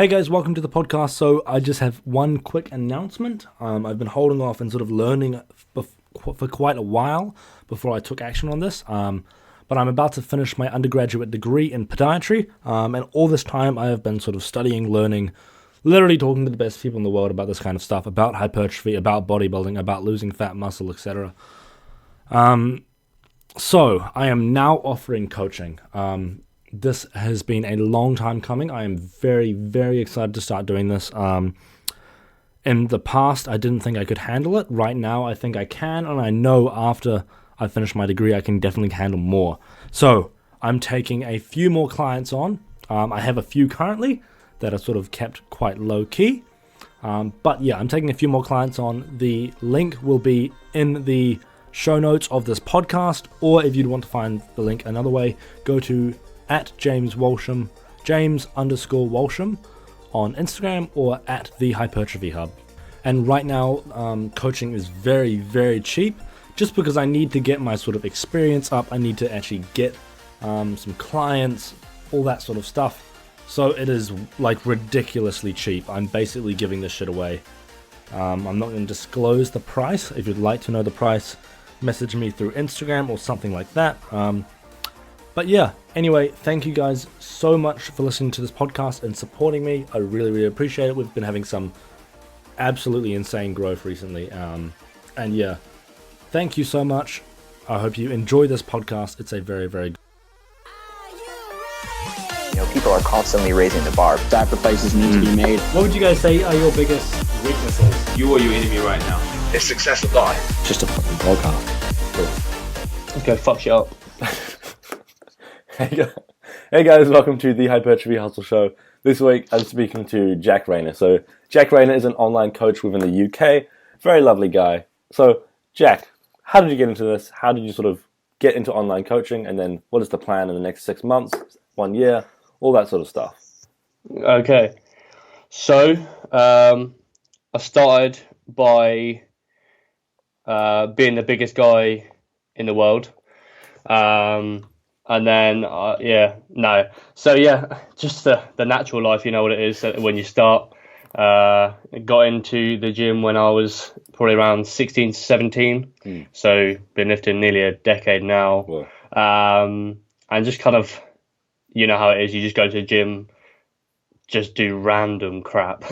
Hey guys, welcome to the podcast. So I just have one quick announcement. I've been holding off and sort of learning for quite a while before I took action on this. But I'm about to finish my undergraduate degree in podiatry. And all this time I have been sort of studying, learning, literally talking to the best people in the world about this kind of stuff, about hypertrophy, about bodybuilding, about losing fat, muscle, etc. So I am now offering coaching. This has been a long time coming. I am very, very excited to start doing this. In the past, I didn't think I could handle it. Right now, I think I can, and I know after I finish my degree, I can definitely handle more. So I'm taking a few more clients on. I have a few currently that are sort of kept quite low-key. But yeah, I'm taking a few more clients on. The link will be in the show notes of this podcast, or if you'd want to find the link another way, go to @James_Walsham on Instagram, or at the Hypertrophy Hub. And right now, coaching is very, very cheap, just because I need to get my sort of experience up. I need to actually get some clients, all that sort of stuff. So it is like ridiculously cheap. I'm basically giving this shit away. I'm not going to disclose the price. If you'd like to know the price, message me through Instagram or something like that. But yeah, anyway, thank you guys so much for listening to this podcast and supporting me. I really, really appreciate it. We've been having some absolutely insane growth recently. And yeah, thank you so much. I hope you enjoy this podcast. It's a very, very good. People are constantly raising the bar. Sacrifices need to be made. What would you guys say are your biggest weaknesses? You are your enemy right now. It's success of life. Just a fucking podcast. Cool. Let's go fuck shit up. Hey guys, welcome to the Hypertrophy Hustle Show. This week I'm speaking to Jack Rayner. So Jack Rayner is an online coach within the UK. Very lovely guy. So Jack, how did you get into this? How did you sort of get into online coaching? And then what is the plan in the next 6 months, 1 year, all that sort of stuff? Okay. So, I started by being the biggest guy in the world. And then, just the natural life, you know what it is when you start. Got into the gym when I was probably around 16 to 17. So been lifting nearly a decade now. And just kind of, you know how it is, you just go to the gym, just do random crap.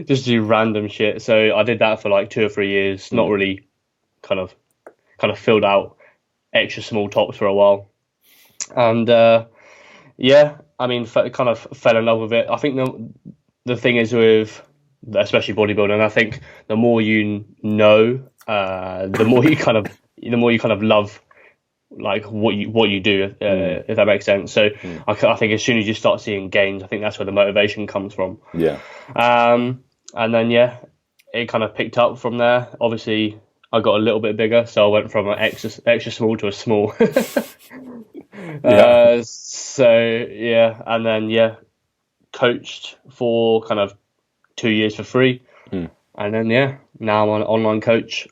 Just do random shit. So I did that for like 2 or 3 years, not really kind of filled out extra small tops for a while. And kind of fell in love with it. I think the thing is with especially bodybuilding, I think the more you know, the more you kind of love like what you do, if that makes sense. So I think as soon as you start seeing gains, I think that's where the motivation comes from. And then it kind of picked up from there. Obviously I got a little bit bigger, so I went from an extra small to a small. And then coached for kind of 2 years for free, and then now I'm an online coach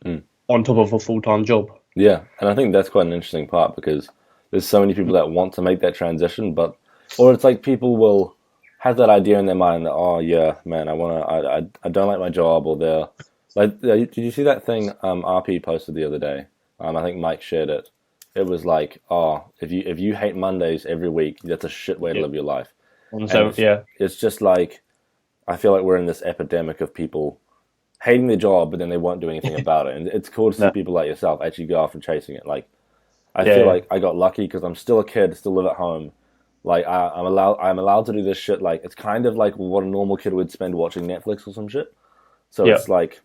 on top of a full-time job. Yeah, and I think that's quite an interesting part, because there's so many people that want to make that transition, or it's like people will have that idea in their mind that, oh yeah, man, I don't like my job, or they're like, did you see that thing RP posted the other day? I think Mike shared it. It was like, oh, if you hate Mondays every week, that's a shit way to live your life. And so it's just like, I feel like we're in this epidemic of people hating their job, but then they won't do anything about it. And it's cool to see people like yourself actually go after chasing it. Like, I feel like I got lucky because I'm still a kid, still live at home. Like, I'm allowed to do this shit. Like, it's kind of like what a normal kid would spend watching Netflix or some shit. So it's like,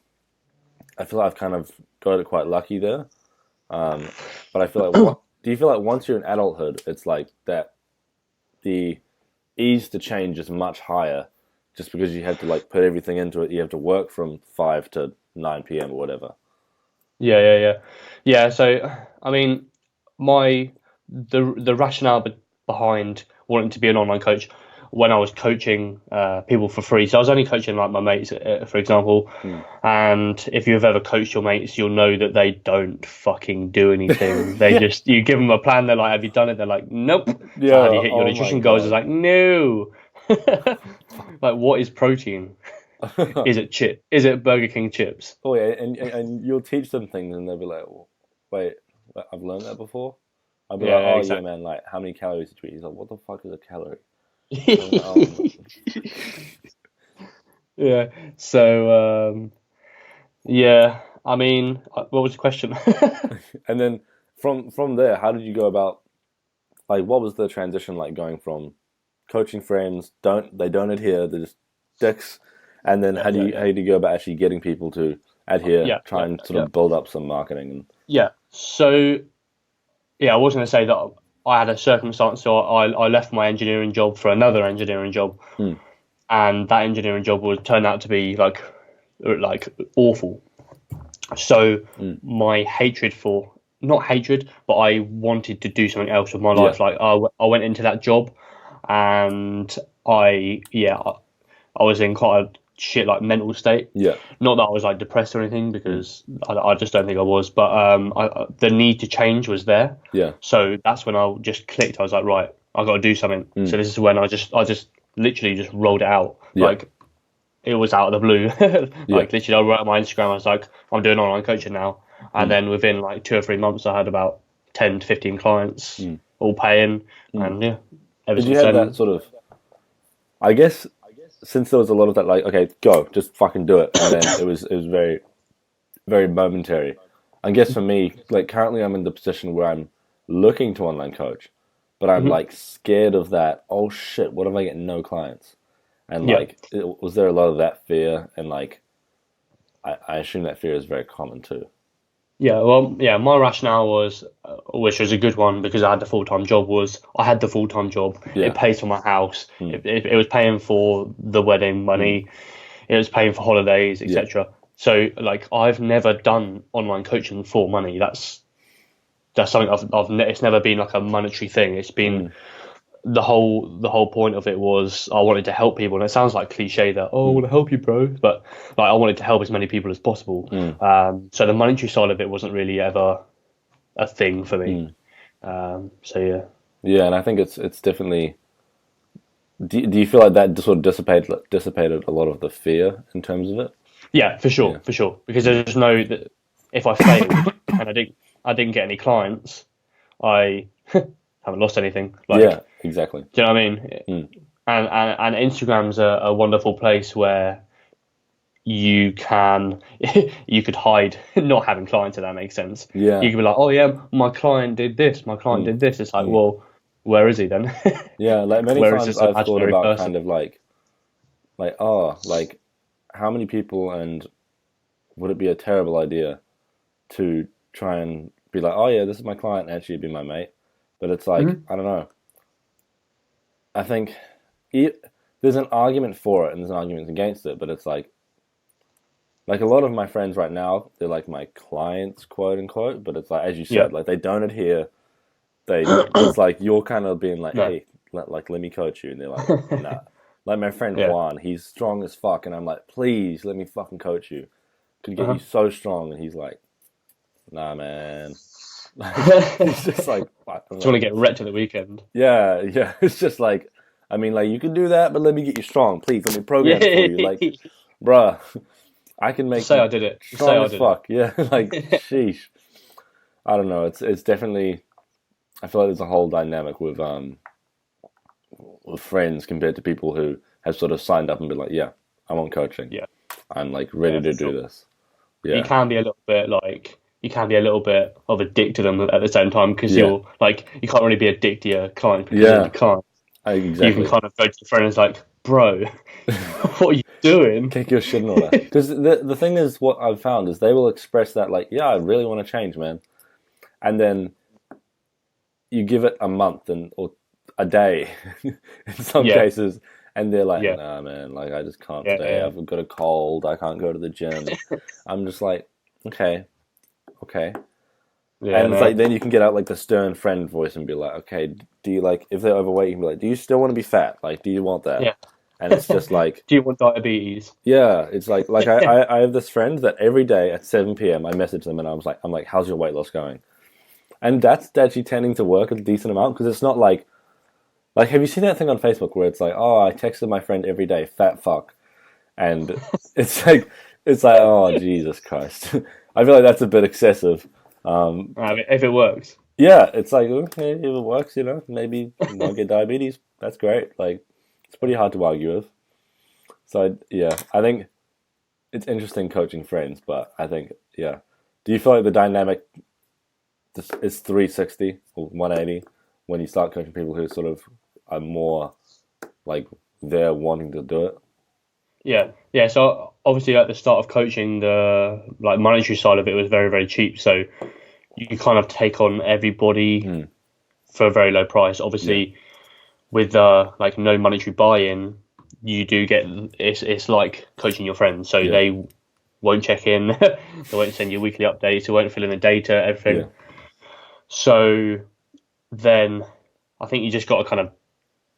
I feel like I've kind of got it quite lucky there. But I feel like, do you feel like once you're in adulthood, it's like that the ease to change is much higher, just because you have to like put everything into it. You have to work from 5 to 9 p.m. or whatever. Yeah. So, I mean, the rationale behind wanting to be an online coach, when I was coaching people for free. So I was only coaching like my mates, for example. And if you've ever coached your mates, you'll know that they don't fucking do anything. They just, you give them a plan, they're like, have you done it? They're like, nope. Yeah. So have you hit your nutrition goals? It's like, no. like, what is protein? Is it chip? Is it Burger King chips? Oh yeah, and you'll teach them things, and they'll be like, well, "Wait, I've learned that before." I'll be like, Yeah, "Oh yeah, exactly. man, like how many calories did you eat?" He's like, "What the fuck is a calorie?" I'm like, oh. Yeah. So, yeah. I mean, what was the question? And then from there, how did you go about, like, what was the transition like going from coaching friends, they don't adhere, they're just dicks, and then how do you go about actually getting people to adhere, try and sort of build up some marketing and Yeah. So, yeah, I was going to say that I had a circumstance, so I left my engineering job for another engineering job, and that engineering job would turn out to be like awful. So my hatred for, not hatred, but I wanted to do something else with my life. Like I went into that job, and I was in quite a shit like mental state. Yeah. Not that I was like depressed or anything, because I just don't think I was. But the need to change was there. Yeah. So that's when I just clicked. I was like, right, I got to do something. So this is when I just literally just rolled it out. Yeah. Like, it was out of the blue. Like, literally, I wrote on my Instagram, I was like, I'm doing online coaching now. And then within like 2 or 3 months, I had about 10 to 15 clients, all paying. And yeah, ever Did you since have then, that sort of, I guess, since there was a lot of that, like, okay, go, just fucking do it, and then it was very, very momentary. I guess for me, like, currently I'm in the position where I'm looking to online coach, but I'm like scared of that. Oh shit, what if I get no clients? And like, was there a lot of that fear? And like, I assume that fear is very common too. Yeah, well, yeah, my rationale was, which was a good one because I had the full-time job, was I had the full-time job. Yeah. It pays for my house. It was paying for the wedding money. It was paying for holidays, etc. So, like, I've never done online coaching for money. That's something it's never been like a monetary thing. It's been the whole point of it was I wanted to help people, and it sounds like cliche that, oh, I want to help you, bro, but like I wanted to help as many people as possible. So the monetary side of it wasn't really ever a thing for me. So yeah. Yeah, and I think it's definitely. Do you feel like that sort of dissipated a lot of the fear in terms of it? Yeah, for sure, because there's no that if I failed and I didn't get any clients, I haven't lost anything. Like, Yeah, exactly. do you know what I mean? And Instagram's a wonderful place where you could hide not having clients, if that makes sense. Yeah. You could be like, oh yeah, my client did this, my client did this. It's like, well, where is he then? Yeah, like many Where is times this I've thought imaginary about person? kind of like oh, like how many people, and would it be a terrible idea to try and be like, oh yeah, this is my client, and actually be my mate? But it's like, I don't know. I think there's an argument for it and there's an argument against it, but it's like a lot of my friends right now, they're like my clients, quote unquote, but it's like, as you said, like they don't adhere. It's like you're kind of being like, hey, let me coach you, and they're like, nah. Like my friend Juan, he's strong as fuck, and I'm like, please let me fucking coach you. Could get you so strong, and he's like, nah, man. He's just like, fuck. Just want to get wrecked at the weekend. Yeah. It's just like, I mean, like, you can do that, but let me get you strong, please. Let me program it for you. Like, bruh, I can make Say you I did it. strong Say I as did fuck. Yeah, like, sheesh. I don't know. It's definitely. I feel like there's a whole dynamic with friends compared to people who have sort of signed up and been like, yeah, I want coaching. Yeah. I'm like ready to do this. Yeah. You can be a little bit of a dick to them at the same time, because you're like, you can't really be a dick to your client because you can't. Exactly. You can kind of go to your friend and it's like, bro, what are you doing? Kick your shit and all that. Because the thing is, what I've found is they will express that like, yeah, I really want to change, man. And then you give it a month or a day in some cases, and they're like, nah, man, like, I just can't today. I've got a cold. I can't go to the gym. I'm just like, okay. Yeah, and it's like, then you can get out like the stern friend voice and be like, okay, do you like, if they're overweight, you can be like, do you still want to be fat? Like, do you want that? Yeah. And it's just like, do you want diabetes? Yeah, it's like I have this friend that every day at 7 p.m. I message them and I'm like, how's your weight loss going? And that's actually tending to work a decent amount, because it's not like Like, have you seen that thing on Facebook where it's like, oh, I texted my friend every day, fat fuck, and it's like, oh, Jesus Christ. I feel like that's a bit excessive. If it works. Yeah, it's like, okay, if it works, maybe you won't get diabetes. That's great. Like, it's pretty hard to argue with. So, I think it's interesting coaching friends, but I think, do you feel like the dynamic is 360 or 180 when you start coaching people who sort of are more like they're wanting to do it? Yeah. So obviously, at the start of coaching, the like monetary side of it was very, very cheap. So you kind of take on everybody for a very low price. Obviously, with like no monetary buy-in, you do get it's like coaching your friends. So they won't check in, they won't send you weekly updates, they won't fill in the data, everything. Yeah. So then I think you just got to kind of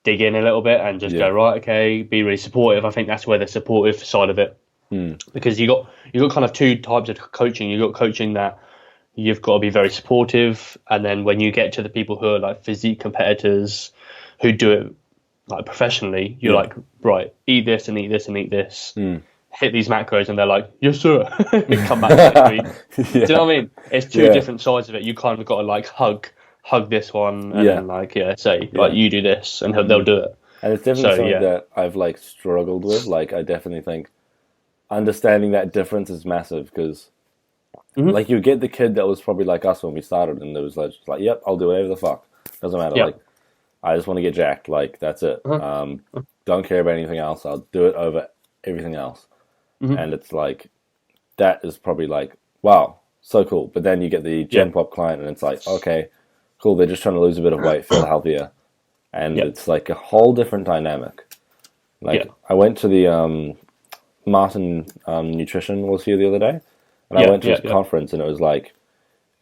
dig in a little bit and just go, right, okay, be really supportive. I think that's where the supportive side of it, because you got kind of two types of coaching. You got coaching that you've got to be very supportive, and then when you get to the people who are like physique competitors who do it like professionally, you're like, right, eat this and eat this and eat this. Hit these macros, and they're like, yes sir. Come back next week. Do you know what I mean? It's two different sides of it. You kind of got to like hug this one, and then like say like you do this, and they'll do it. And it's definitely something that I've like struggled with. Like, I definitely think understanding that difference is massive, because like you get the kid that was probably like us when we started, and it was like, yep, I'll do whatever the fuck, doesn't matter. Like, I just want to get jacked. Like, that's it. Don't care about anything else. I'll do it over everything else. And it's like, that is probably like, wow, so cool. But then you get the Gen Pop client, and it's like, okay, cool, they're just trying to lose a bit of weight, feel healthier. And it's like a whole different dynamic. Like, I went to the Martin Nutrition was here the other day, and I went to his conference, and it was like,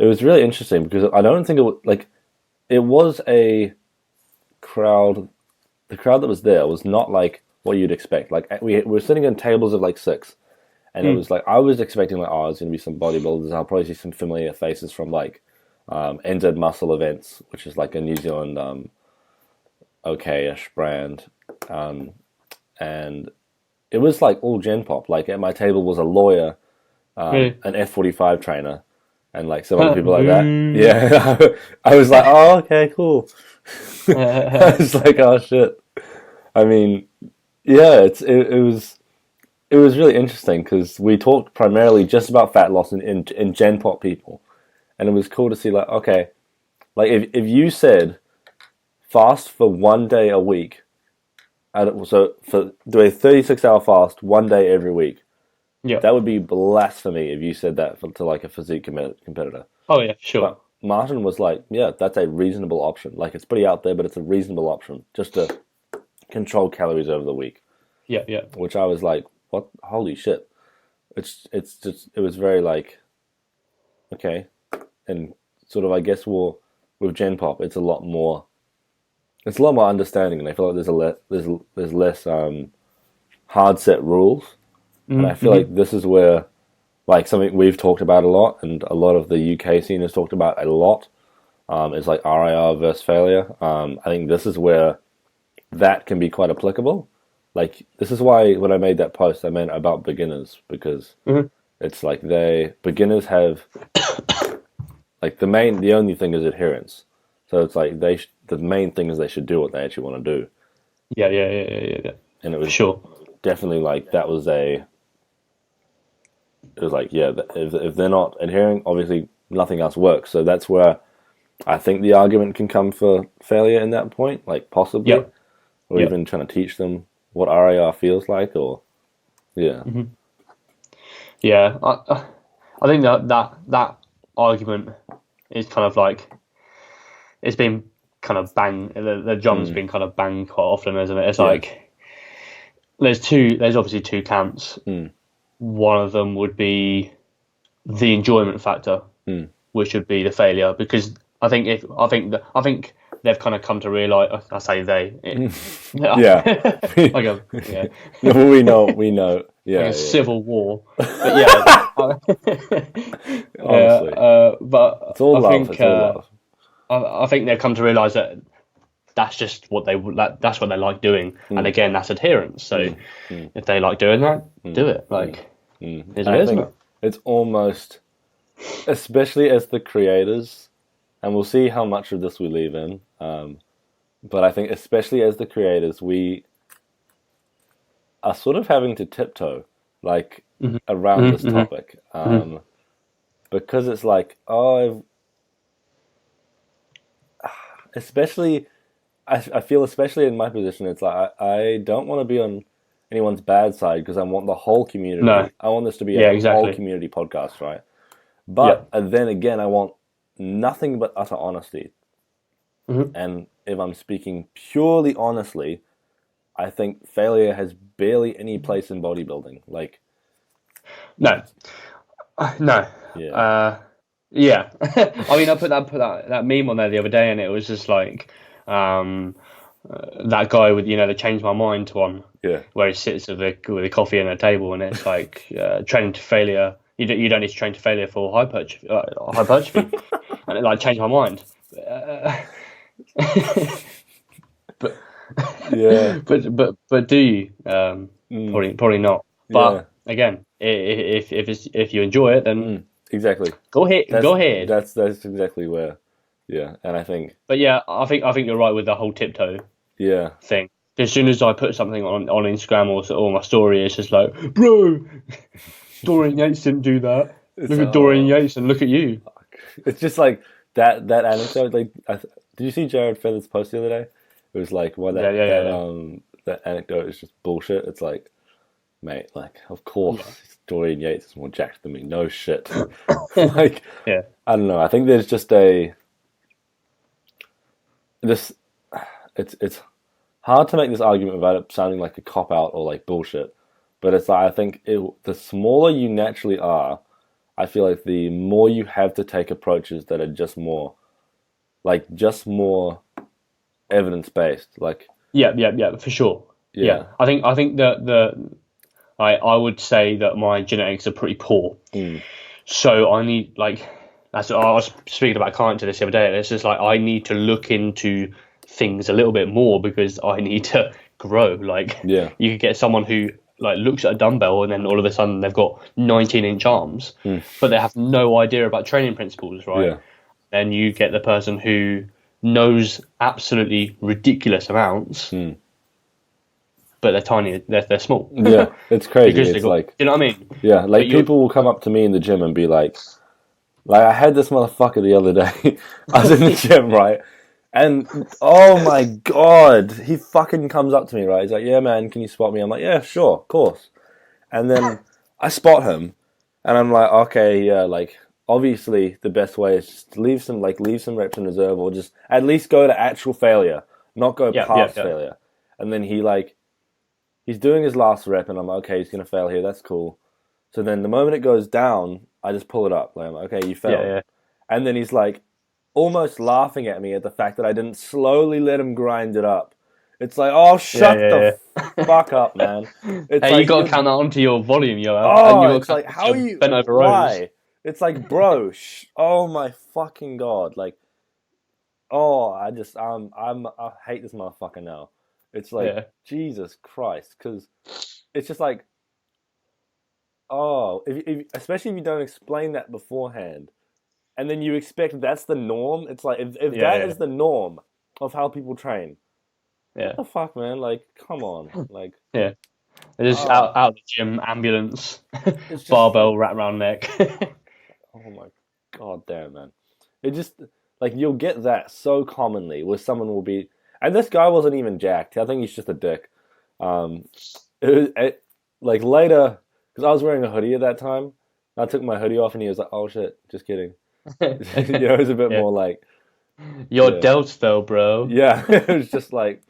it was really interesting, because I don't think it was a crowd, the crowd that was there was not like what you'd expect. Like, we were sitting in tables of like 6, and it was like, I was expecting like, oh, there's going to be some bodybuilders. I'll probably see some familiar faces from like NZ Muscle events, which is like a New Zealand okay-ish brand, and it was like all Gen Pop. Like, at my table was a lawyer, an F45 trainer, and like some other people like that. Yeah, I was like, oh, okay, cool. I was like, oh shit. I mean, it was really interesting, because we talked primarily just about fat loss in Gen Pop people, and it was cool to see, like, okay, like if you said fast for 1 day a week, so for do a 36-hour fast 1 day every week, that would be blasphemy if you said that to like a physique competitor. Oh yeah, sure. But Martin was like, yeah, that's a reasonable option. Like, it's pretty out there, but it's a reasonable option just to control calories over the week. Yeah. Which I was like, what? Holy shit! It's just, it was very like, okay, and sort of, I guess, with Gen Pop, it's a lot more understanding, and I feel like there's less hard set rules, and I feel like this is where, like, something we've talked about a lot, and a lot of the UK scene has talked about a lot, is like RIR versus failure. I think this is where that can be quite applicable. Like, this is why when I made that post, I meant about beginners, because it's like beginners have like the only thing is adherence. So it's like the main thing is they should do what they actually want to do. Yeah. And it was sure, definitely like, it was like, if they're not adhering, obviously nothing else works. So that's where I think the argument can come for failure in that point, like, possibly, or even trying to teach them what RAR feels like, or I think that argument is kind of like, it's been kind of the drum's been kind of banged quite often, isn't it? It's like, there's obviously two camps. One of them would be the enjoyment factor, which would be the failure, because I think they've kind of come to realise. I say they. We know. Yeah, like a civil war. But honestly, but it's all I love. think It's all love. I think they've come to realise that that's just what that's what they like doing, and again, that's adherence. So if they like doing that, do it. Like, is what it is, think man. it's almost, especially as the creators, and we'll see how much of this we leave in. But I think especially as the creators, we are sort of having to tiptoe like around this topic, because it's like, especially, I feel especially in my position, it's like I don't want to be on anyone's bad side because I want the whole community. No. I want this to be Yeah, a exactly. whole community podcast, right? But then again, I want nothing but utter honesty. And if I'm speaking purely honestly, I think failure has barely any place in bodybuilding. Like, No. No. yeah, Yeah. I mean, I put that meme on there the other day, and it was just like that guy with, the change my mind one, yeah, where he sits with a coffee and a table, and it's like training to failure. You don't need to train to failure for hypertrophy, and it like changed my mind. But yeah, but do you? Probably not. But again, if you enjoy it, then exactly. go ahead. That's exactly where, yeah. And I think, But yeah, I think you're right with the whole tiptoe yeah, thing. As soon as I put something on Instagram or my story, it's just like, bro, Dorian Yates didn't do that. Look at Dorian Yates and look at you. it's just like that anecdote. Like, did you see Jared Feather's post the other day? It was like, well, that anecdote is just bullshit. It's like, mate, like, of course, Dorian Yates is more jacked than me. No shit. Like, Yeah. I don't know. I think there's just it's hard to make this argument without it sounding like a cop out or like bullshit. But it's like, I think the smaller you naturally are, I feel like the more you have to take approaches that are just more evidence based. Like, Yeah, for sure. Yeah. I think that I would say that my genetics are pretty poor. So I need, like, I was speaking about a client to this the other day, and it's just like, I need to look into things a little bit more because I need to grow. Like, Yeah. you could get someone who like looks at a dumbbell and then all of a sudden they've got 19-inch arms, but they have no idea about training principles, right? Yeah. Then you get the person who knows absolutely ridiculous amounts, but they're tiny, they're small. Yeah, it's crazy. Because It's like, you know what I mean? yeah, like people will come up to me in the gym and be like I had this motherfucker the other day. I was in the gym, right? And oh my god, he fucking comes up to me, right? He's like, "Yeah, man, can you spot me?" I'm like, "Yeah, sure, of course." And then I spot him, and I'm like, "Okay, yeah, like obviously the best way is just to leave some reps in reserve, or just at least go to actual failure, not go past failure." And then he's doing his last rep, and I'm like, "Okay, he's gonna fail here. That's cool." So then the moment it goes down, I just pull it up. Like, I'm like, "Okay, you failed." Yeah. And then he's like, almost laughing at me at the fact that I didn't slowly let him grind it up. It's like, oh, shut the fuck up, man. It's hey, like, you got to count that onto your volume, yo. Oh, it's like, how are you? Bent over why? rows. It's like, bro, oh my fucking god. Like, oh, I hate this motherfucker now. It's like, Jesus Christ. Because it's just like, oh, especially if you don't explain that beforehand. And then you expect that's the norm. It's like, if that is the norm of how people train, what the fuck, man? Like, come on. Like, yeah. They're just out of the gym, ambulance, barbell wrapped around neck. Oh my god damn, man. It just, like, you'll get that so commonly where someone will be, and this guy wasn't even jacked. I think he's just a dick. Like, later, because I was wearing a hoodie at that time, I took my hoodie off and he was like, oh shit, just kidding. It was a bit more like, your delts though, bro. Yeah, it was just like,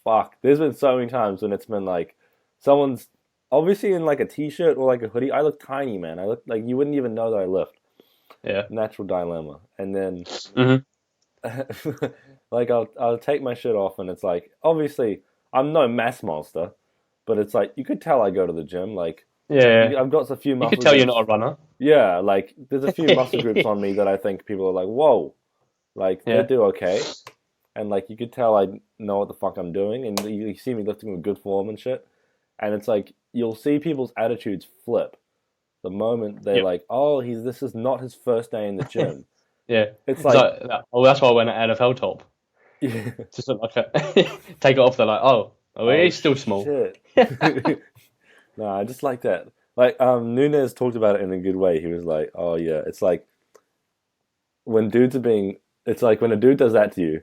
fuck. There's been so many times when it's been like, someone's obviously in like a t-shirt or like a hoodie. I look tiny, man. I look like you wouldn't even know that I lift. Yeah. Natural dilemma. And then, like, I'll take my shit off and it's like, obviously, I'm no mass monster, but it's like, you could tell I go to the gym. Like, I've got a few muscle You could tell groups. you're not a runner. Yeah, like, there's a few muscle groups on me that I think people are like, whoa. Like, they do okay. and like you could tell I know what the fuck I'm doing, and you see me lifting with good form and shit, and it's like you'll see people's attitudes flip the moment they're Yep. like, oh, this is not his first day in the gym. Yeah. It's like, oh, that's why I went at NFL top. yeah. Just look like take it off. They're like, oh, he's still small. Shit. No, I just like that. Like, Nunez talked about it in a good way. He was like, oh yeah, it's like when dudes are being, it's like when a dude does that to you,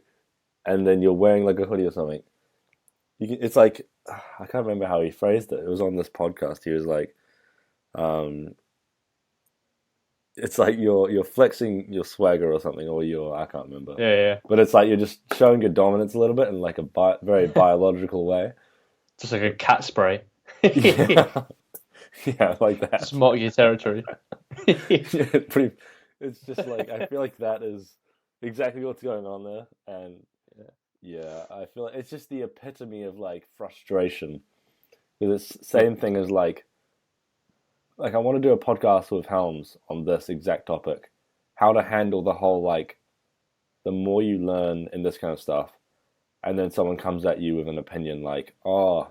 and then you're wearing like a hoodie or something. It's like, I can't remember how he phrased it. It was on this podcast. He was like, it's like you're flexing your swagger or something, or I can't remember. Yeah. But it's like you're just showing your dominance a little bit in like a very biological way. Just like a cat spray. Yeah. Yeah, like that. Just mark your territory. Yeah, it's just like, I feel like that is exactly what's going on there, and yeah, I feel like it's just the epitome of like frustration. Because it's the same thing as like I want to do a podcast with Helms on this exact topic, how to handle the whole like the more you learn in this kind of stuff, and then someone comes at you with an opinion like, oh,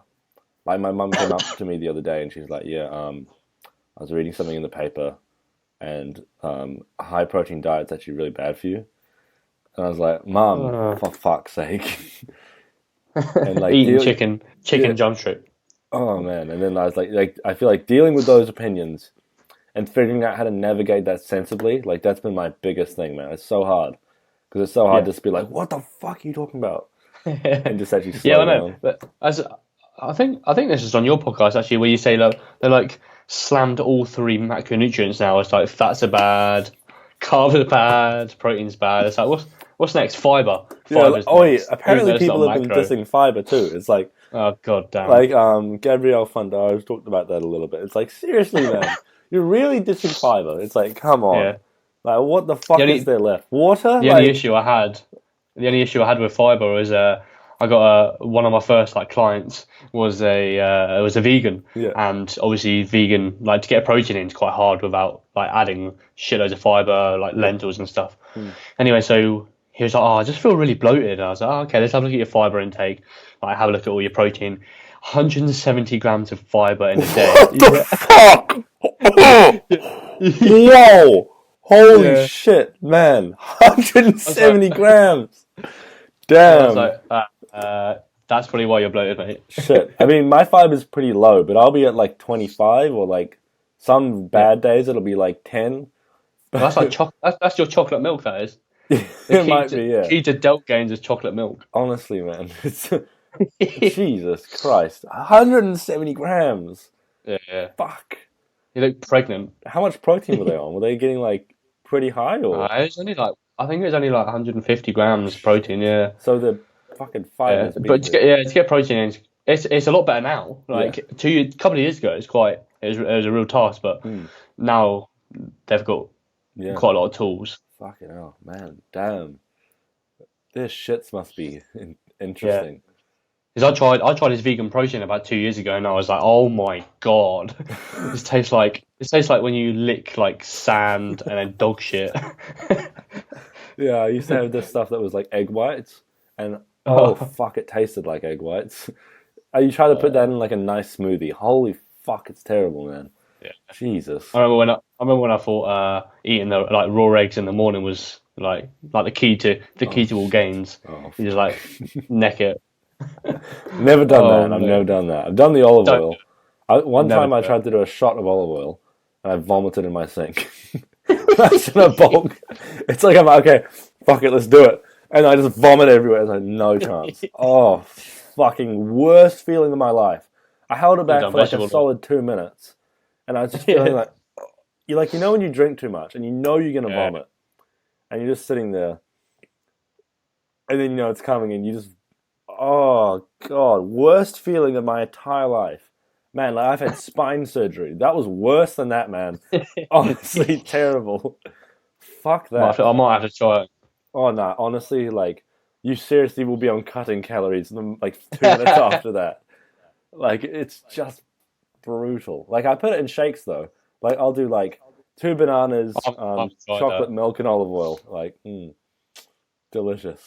like my mum came up to me the other day and she's like, yeah, I was reading something in the paper, and a high protein diet's actually really bad for you. And I was like, Mum, for fuck's sake. And like eating chicken yeah. jump strip. Oh man. And then I was like I feel like dealing with those opinions and figuring out how to navigate that sensibly, like that's been my biggest thing, man. It's so hard. Because it's so hard to just be like, what the fuck are you talking about? And just actually slow I know. down. But I think this is on your podcast actually, where you say they're like slammed all 3 macronutrients now. It's like fats are bad, carbs are bad, protein's bad. It's like what's next? Fiber. Yeah, apparently people have been dissing fiber too. It's like, oh god damn. Like Gabrielle Fundaro talked about that a little bit. It's like, seriously, man, you're really dissing fiber. It's like, come on. Yeah. Like, what the fuck is there left? Water? The only issue I had with fiber was I got one of my first like clients was a vegan, and obviously vegan, like to get a protein in is quite hard without like adding shitloads of fiber like lentils and stuff. Anyway, so he was like, oh, I just feel really bloated. And I was like, oh, okay, let's have a look at your fiber intake. Like, have a look at all your protein. 170 grams of fiber in a day. What the fuck? Whoa! Holy shit, man! 170 grams. Damn. I was like, that's probably why you're bloated, mate. Shit. I mean, my fiber's pretty low, but I'll be at like 25, or like some bad days it'll be like 10. Well, that's like that's your chocolate milk, that is. It might be, yeah. Key to delt gains is chocolate milk. Honestly, man, it's Jesus Christ, 170 grams. Yeah. Fuck. You look pregnant. How much protein were they on? Were they getting like pretty high, or? It was only like, I think it was only like 150 grams protein. Yeah. So the fucking fibers. Yeah. But to get protein in, it's a lot better now. Like a couple of years ago, it was a real task, but now they've got quite a lot of tools. Fucking hell, man, damn. This shits must be interesting. Because I tried this vegan protein about 2 years ago, and I was like, oh my god, this tastes like when you lick like sand and then dog shit. Yeah, I used to have this stuff that was like egg whites, and fuck, it tasted like egg whites. You try to put that in like a nice smoothie. Holy fuck, it's terrible, man. Yeah. Jesus. I remember when I thought eating the like raw eggs in the morning was like the key to all gains. You just like neck it. Never done that. I've never done that. I've done the olive oil. One time I tried to do a shot of olive oil, and I vomited in my sink. That's in a bulk. It's like, I'm like, okay, fuck it, let's do it. And I just vomit everywhere. It's like, no chance. Oh, fucking worst feeling of my life. I held it back for like a solid 2 minutes. And I was just feeling like, you know when you drink too much and you know you're going to vomit. And you're just sitting there. And then you know it's coming and you just, oh God, worst feeling of my entire life. Man, like I've had spine surgery. That was worse than that, man. Honestly, terrible. Fuck that. I might have to try it. Oh no, honestly, like you seriously will be on cutting calories like 2 minutes after that. Like it's just brutal. Like I put it in shakes though. Like I'll do like 2 bananas, chocolate milk and olive oil. Like delicious.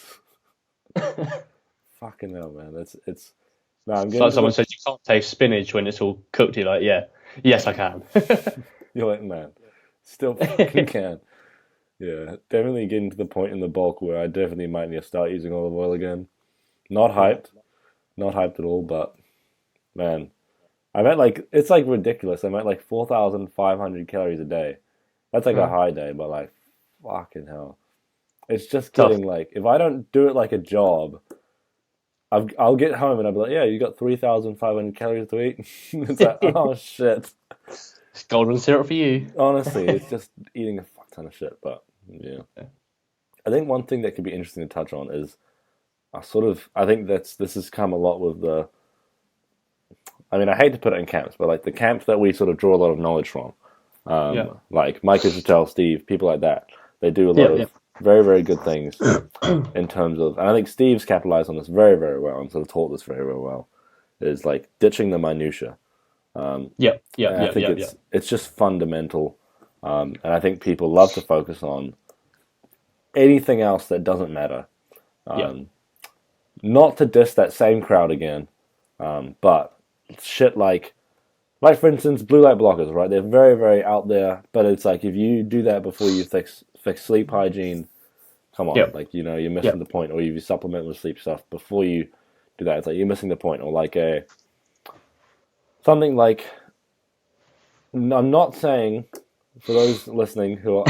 Fucking hell, man. It's no, I'm It's getting like to someone the. says you can't taste spinach when it's all cooked. You're like, yeah, yes, I can. You're like, man, still fucking can. Yeah, definitely getting to the point in the bulk where I definitely might need to start using olive oil again. Not hyped, not hyped at all, but man, I'm at like it's like ridiculous. I'm at like 4,500 calories a day. That's like a high day, but like fucking hell, it's just Tough. getting like if I don't do it like a job, I'll get home and I'll be like, yeah, you got 3,500 calories to eat. It's like, oh shit. It's golden syrup for you. Honestly, it's just eating a fuck ton of shit. But yeah, I think one thing that could be interesting to touch on is I think this has come a lot with the. I mean, I hate to put it in camps, but like the camps that we sort of draw a lot of knowledge from, like Mike Ishertel, Steve, people like that, they do a lot of very, very good things in terms of, and I think Steve's capitalized on this very, very well and sort of taught this very, very well, is like ditching the minutia. I think it's just fundamental, and I think people love to focus on anything else that doesn't matter. Not to diss that same crowd again, but shit like for instance, blue light blockers, right? They're very, very out there, but it's like if you do that before you fix sleep hygiene, come on, like you're missing the point. Or if you supplement with sleep stuff before you do that, it's like you're missing the point. Or like something like. I'm not saying, for those listening who are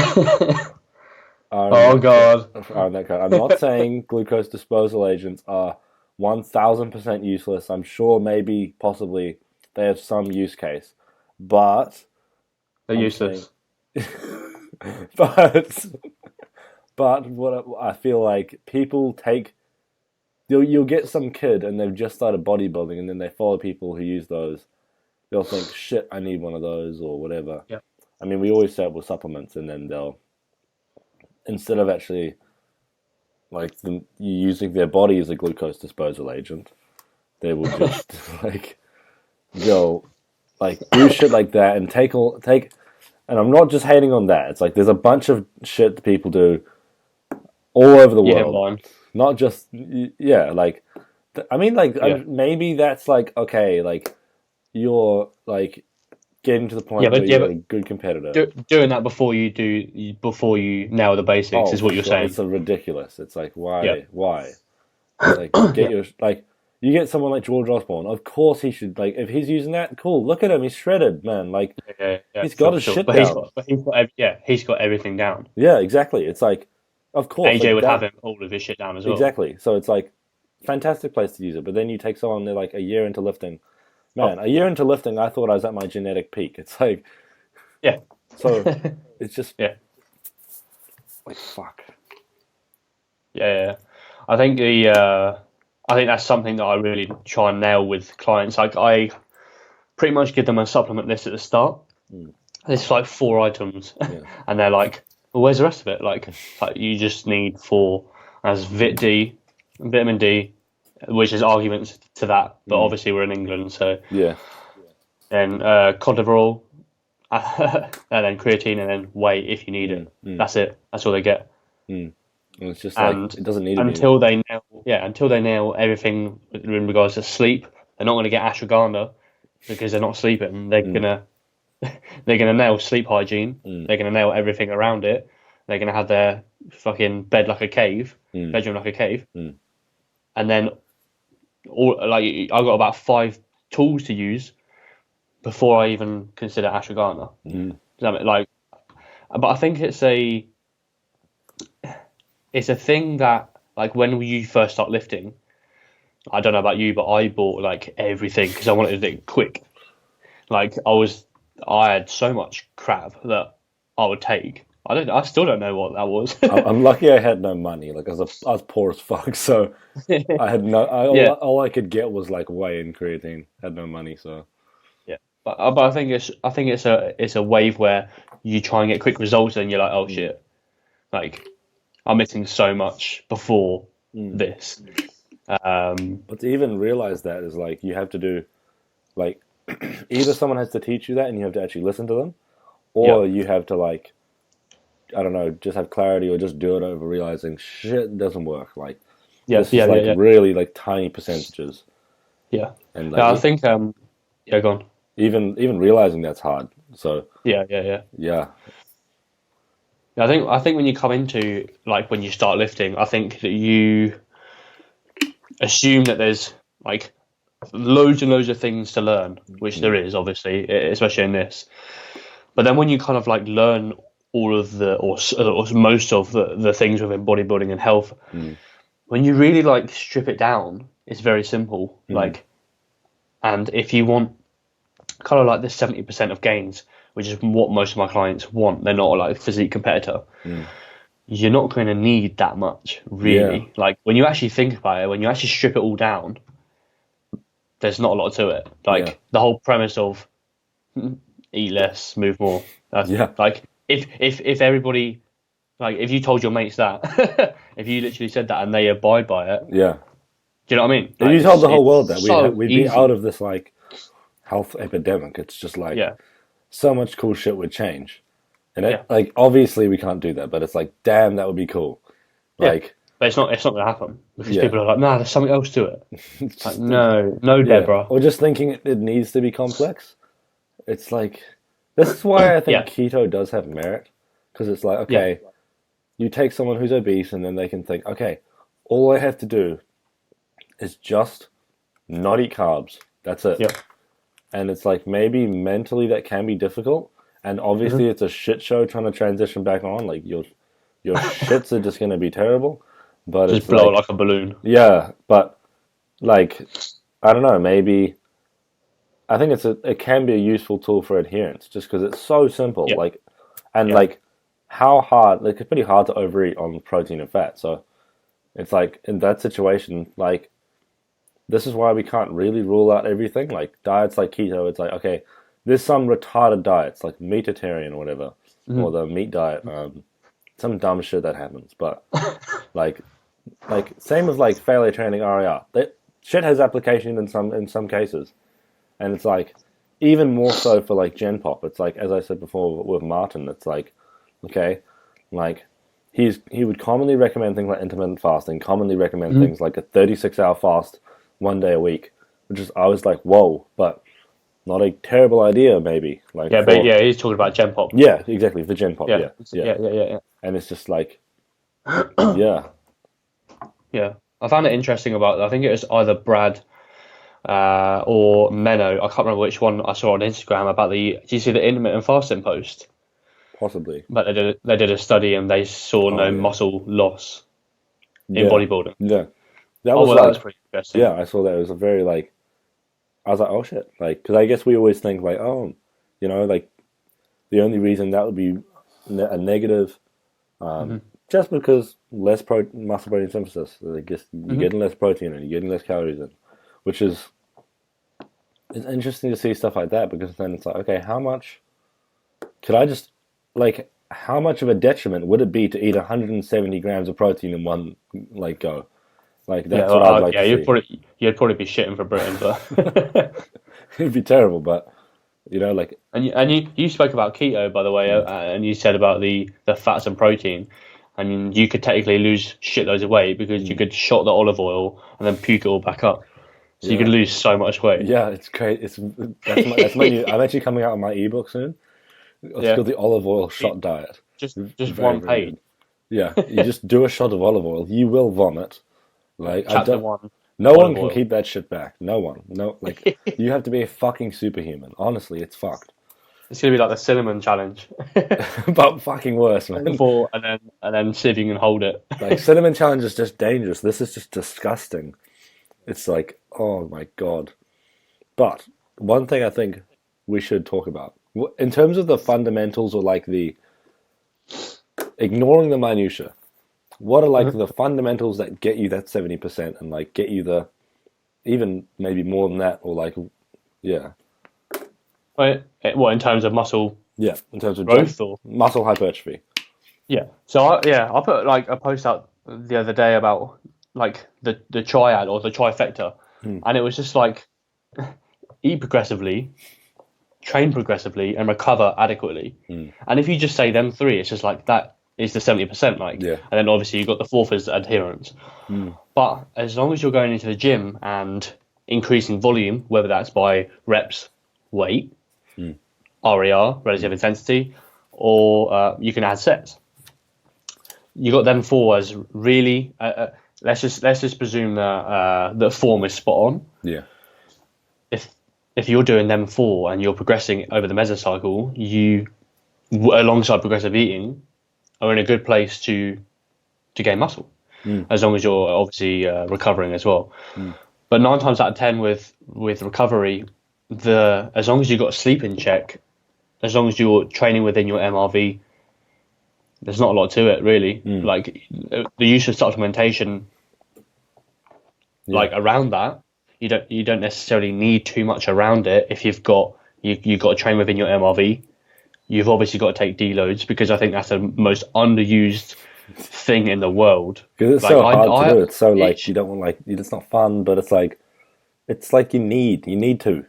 Oh God. are that kind, I'm not saying glucose disposal agents are 1,000% useless. I'm sure maybe, possibly, they have some use case. But... They're useless. But what I feel like people take... You'll get some kid and they've just started bodybuilding and then they follow people who use those. They'll think, shit, I need one of those or whatever. Yeah. I mean, we always say it with supplements, and then they'll, instead of actually, like, using their body as a glucose disposal agent, they will just, like, go, like, do shit like that and take, and I'm not just hating on that. It's like, there's a bunch of shit that people do all over the world. Not just, like, I mean, like, maybe that's, like, okay, like, you're like getting to the point where you're a good competitor. Doing that before you nail the basics is what you're saying. It's ridiculous. It's like why? It's like you get someone like George Osborne. Of course he should, like, if he's using that, cool. Look at him, he's shredded, man. Like he's got his shit down. He's got everything down. Yeah, exactly. It's like, of course, AJ would have him all of his shit down as well. Exactly. So it's like fantastic place to use it. But then you take someone, they're like a year into lifting. Man, a year into lifting, I thought I was at my genetic peak. It's like... Yeah. So, it's just... Yeah. Like, fuck. Yeah. I think that's something that I really try and nail with clients. Like, I pretty much give them a supplement list at the start. It's like 4 items. And they're like, well, where's the rest of it? Like you just need 4 as Vit D, vitamin D, which is arguments to that, but obviously we're in England, so and cod liver oil, and then creatine, and then whey if you need it. That's it. That's all they get. And it's just like it doesn't need until they nail everything in regards to sleep. They're not going to get ashwagandha because they're not sleeping. They're gonna nail sleep hygiene. They're gonna nail everything around it. They're gonna have their fucking bed like a cave, bedroom like a cave, and then. I got about 5 tools to use before I even consider ashwagandha. But I think it's a thing that, like, when you first start lifting, I don't know about you, but I bought like everything because I wanted it quick. Like I had so much crap that I would take. I still don't know what that was. I'm lucky I had no money. Like I was poor as fuck, so I had all I could get was like whey and creatine. Had no money, so but I think it's a wave where you try and get quick results, and you're like, oh shit, like I'm missing so much before this. But to even realize that is like you have to do, like, either someone has to teach you that, and you have to actually listen to them, or you have to, like, I don't know, just have clarity or just do it over realizing shit doesn't work. Like, Yeah, This is like really like tiny percentages. Yeah. And Yeah, I like think yeah, go on. even realizing that's hard. So Yeah. yeah. I think when you come into like when you start lifting, I think that you assume that there's like loads and loads of things to learn, which there is obviously, especially in this. But then when you kind of like learn all of the or most of the things within bodybuilding and health, when you really like strip it down, it's very simple. Like, and if you want kind of like the 70% of gains, which is what most of my clients want, they're not like a physique competitor. You're not going to need that much, really. Like when you actually think about it, when you actually strip it all down, there's not a lot to it. Like the whole premise of eat less, move more. Like if everybody, like if you told your mates that, if you literally said that and they abide by it, Yeah. do you know what I mean? If you told the whole world that we'd be easy. out of this like health epidemic, it's just like so much cool shit would change. And like obviously we can't do that, but it's like damn, that would be cool. Like but it's not gonna happen because people are like, nah, there's something else to it. It's like, no, Deborah. Or just thinking it needs to be complex. It's like this is why I think keto does have merit, because it's like okay, you take someone who's obese and then they can think, okay, all I have to do is just not eat carbs. That's it. And it's like maybe mentally that can be difficult, and obviously it's a shit show trying to transition back on. Like your shits are just gonna be terrible. But just it's blow like a balloon. Yeah, but like I don't know, maybe I think it can be a useful tool for adherence, just because it's so simple. Like and like how hard, like it's pretty hard to overeat on protein and fat. So it's like in that situation, like this is why we can't really rule out everything. Like diets like keto, it's like okay, there's some retarded diets like meatitarian or whatever, or the meat diet. Some dumb shit that happens, but like same with like failure training RIR. That shit has application in some cases, and it's like even more so for like Gen Pop. It's like as I said before with Martin. It's like okay, like he would commonly recommend things like intermittent fasting. Commonly recommend things like a 36-hour fast 1 day a week, which is I was like whoa, but not a terrible idea maybe. Like he's talking about Gen Pop. Yeah, exactly for Gen Pop. Yeah. And it's just like Yeah, I found it interesting about. I think it was either Brad or Menno. I can't remember which one I saw on Instagram about the. Do you see the intermittent fasting post? Possibly. But they did a study and they saw no muscle loss in bodybuilding. Yeah, that was pretty interesting. Yeah, I saw that. It was a very like. I was like, oh shit, like because I guess we always think like, oh, you know, like the only reason that would be a negative. Just because less muscle protein synthesis, I guess you're getting less protein and you're getting less calories in, which is it's interesting to see stuff like that, because then it's like, okay, how much could I just like how much of a detriment would it be to eat 170 grams of protein in one like go? Like that's what I'd like to see. You'd probably be shitting for Britain, but it'd be terrible, but you know, like and you spoke about keto, by the way, and you said about the fats and protein. And you could technically lose shitloads of weight because you could shot the olive oil and then puke it all back up. So you could lose so much weight. Yeah, it's great. That's my new. I'm actually coming out on my ebook soon. It's called the olive oil shot diet. Just one page. Yeah, you just do a shot of olive oil. You will vomit. Like Chapter 1. No one can keep that shit back. No one. No, like you have to be a fucking superhuman. Honestly, it's fucked. It's gonna be like the cinnamon challenge, but fucking worse, man. And then see if you can hold it. Like cinnamon challenge is just dangerous. This is just disgusting. It's like, oh my god. But one thing I think we should talk about in terms of the fundamentals, or like the ignoring the minutia. What are like the fundamentals that get you that 70% and like get you the even maybe more than that, or like What in terms of muscle? Yeah, in terms of growth or muscle hypertrophy. Yeah. So I put like a post out the other day about like the triad or the trifecta, and it was just like eat progressively, train progressively, and recover adequately. And if you just say them three, it's just like that is the 70%. Like, Yeah. and then obviously you've got the fourth is adherence. But as long as you're going into the gym and increasing volume, whether that's by reps, weight, RER, relative intensity, or you can add sets. You got them four as really. Let's just presume that form is spot on. Yeah. If you're doing them four and you're progressing over the mesocycle, you, alongside progressive eating, are in a good place to gain muscle, as long as you're obviously recovering as well. But 9 times out of 10 with recovery, as long as you've got sleep in check, as long as you're training within your MRV, there's not a lot to it really. Like the use of supplementation, like around that, you don't necessarily need too much around it. If you've got to train within your MRV, you've obviously got to take deloads, because I think that's the most underused thing in the world. Because it's so hard to do. It's so like you don't want, like, it's not fun, but it's like you need to.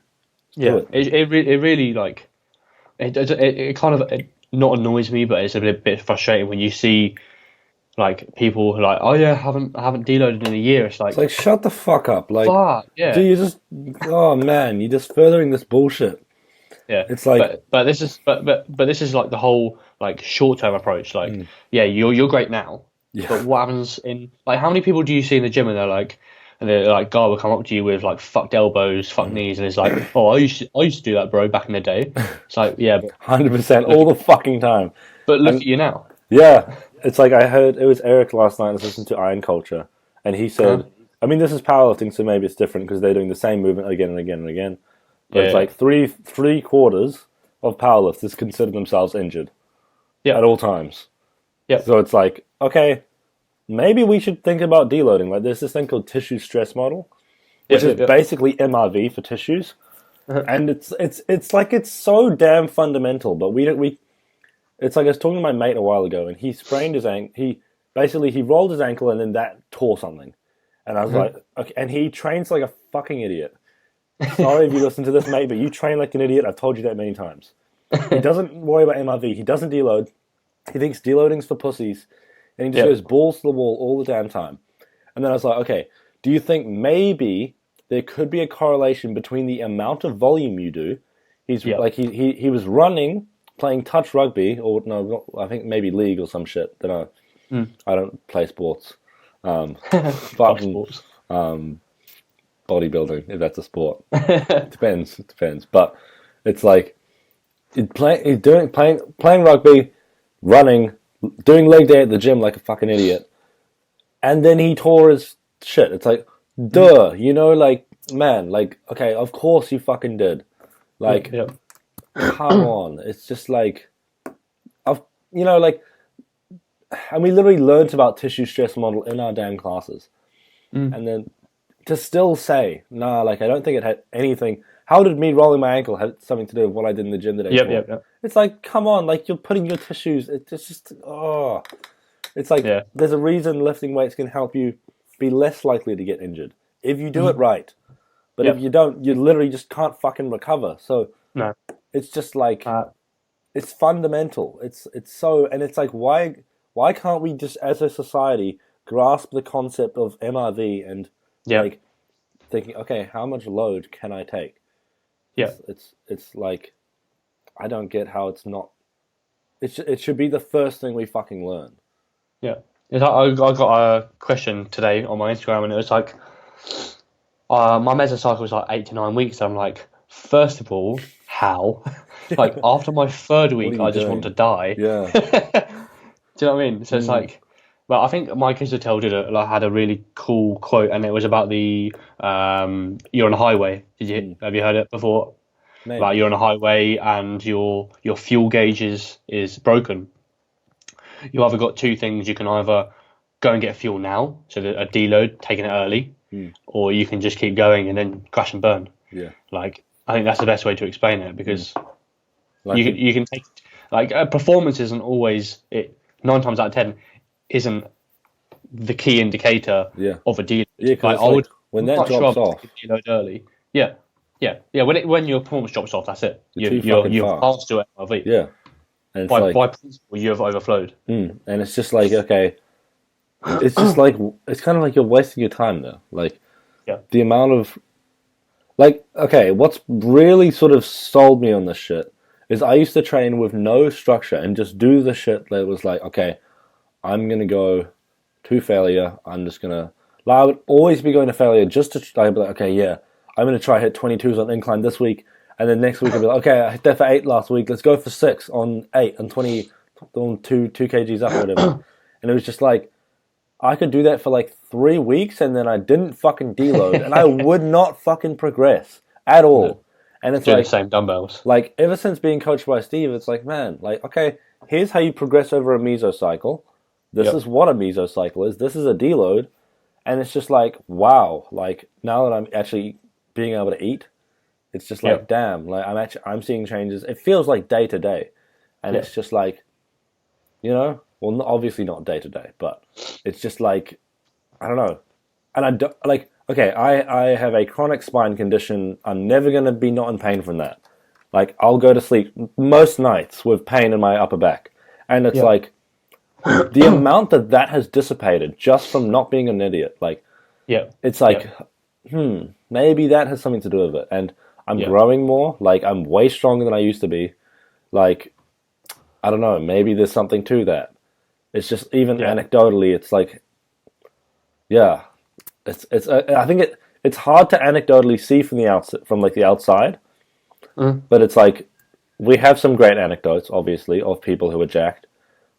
Yeah, it really like it kind of not annoys me, but it's a bit frustrating when you see like people who are like, oh yeah, I haven't deloaded in a year. It's like shut the fuck up. Like, yeah. do you just, oh man, you're just furthering this bullshit. Yeah, it's like, but this is like the whole like short term approach. Like, yeah, you're great now, but what happens in, like, how many people do you see in the gym and they're like, God will come up to you with like fucked elbows, fucked knees, and it's like, oh, I used to do that, bro, back in the day. It's like, yeah, but 100% all the fucking time. But look at you now. Yeah, it's like I heard it was Eric last night. I was listening to Iron Culture, and he said, I mean, this is powerlifting, so maybe it's different because they're doing the same movement again and again and again. But it's like three quarters of powerlifters consider themselves injured at all times. Yeah. So it's like, okay, maybe we should think about deloading. Like, there's this thing called tissue stress model, which is basically MRV for tissues, and it's like it's so damn fundamental. But we it's like I was talking to my mate a while ago, and he sprained his ankle. He rolled his ankle, and then that tore something. And I was like, okay. And he trains like a fucking idiot. Sorry if you listen to this, mate, but you train like an idiot. I've told you that many times. He doesn't worry about MRV. He doesn't deload. He thinks deloading's for pussies. And he just goes balls to the wall all the damn time. And then I was like, okay, do you think maybe there could be a correlation between the amount of volume you do? He's like, he was running, playing touch rugby, or no, I think maybe league or some shit. I don't play sports. But sports. Bodybuilding, if that's a sport. It depends. But it's like he's playing rugby, running, doing leg day at the gym like a fucking idiot, and then he tore his shit. It's like, duh, like, man, like, okay, of course you fucking did. Like, come on. It's just like, like, and we literally learned about tissue stress model in our damn classes, and then to still say, nah, like, I don't think it had anything. How did me rolling my ankle have something to do with what I did in the gym today? Yep. It's like, come on, like, you're putting your tissues. It's just, it's like, there's a reason lifting weights can help you be less likely to get injured if you do it right. But if you don't, you literally just can't fucking recover. So it's just like, it's fundamental. It's so, and it's like, why can't we just, as a society, grasp the concept of MRV and like thinking, okay, how much load can I take? It's like, I don't get how it's not. It should be the first thing we fucking learn. Yeah, I got a question today on my Instagram, and it was like, my mesocycle was like 8 to 9 weeks. So I'm like, first of all, how? Like, after my third week, I just want to die. Yeah. Do you know what I mean? So it's like, well, I think Mike Isotel had a really cool quote, and it was about the you're on a highway. Have you heard it before? Maybe. Like, you're on a highway and your fuel gauge is broken. You either got two things. You can either go and get fuel now, so a deload, taking it early, or you can just keep going and then crash and burn. Yeah. Like, I think that's the best way to explain it, because you can take, like, performance isn't always it. 9 times out of 10 isn't the key indicator of a deload. Yeah, like, when that drops off, deload early. Yeah. When your performance drops off, that's it. You're past your MRV. Yeah, And it's by principle, you have overflowed. and it's just like, okay, it's just like, it's kind of like you're wasting your time though. Like, Yeah. the amount of, like, okay, what's really sort of sold me on this shit is I used to train with no structure and just do the shit that was like, okay, I'm going to go to failure. I'm just going to, like, I would always be going to failure just to, I'd be like, okay, yeah, I'm going to try hit 22s on incline this week. And then next week I'd be like, okay, I hit that for 8 last week. Let's go for 6 on 8 and 20 on 2 kgs up or whatever. And it was just like, I could do that for like 3 weeks and then I didn't fucking deload and I would not fucking progress at all. No. And it's Doing like the same dumbbells. Like, ever since being coached by Steve, it's like, man, like, okay, here's how you progress over a mesocycle. This is what a mesocycle is. This is a deload. And it's just like, wow. Like, now that I'm actually being able to eat, it's just like, damn. Like, I'm seeing changes. It feels like day to day. And it's just like, you know, well, obviously not day to day, but it's just like, I don't know. And I don't, like, okay, I have a chronic spine condition. I'm never going to be not in pain from that. Like, I'll go to sleep most nights with pain in my upper back. And it's like, the amount that has dissipated just from not being an idiot. Like, it's like, maybe that has something to do with it. And I'm growing more. Like, I'm way stronger than I used to be. Like, I don't know, maybe there's something to that. It's just, even anecdotally, it's like, I think it's hard to anecdotally see from the outside, but it's like, we have some great anecdotes, obviously, of people who are jacked,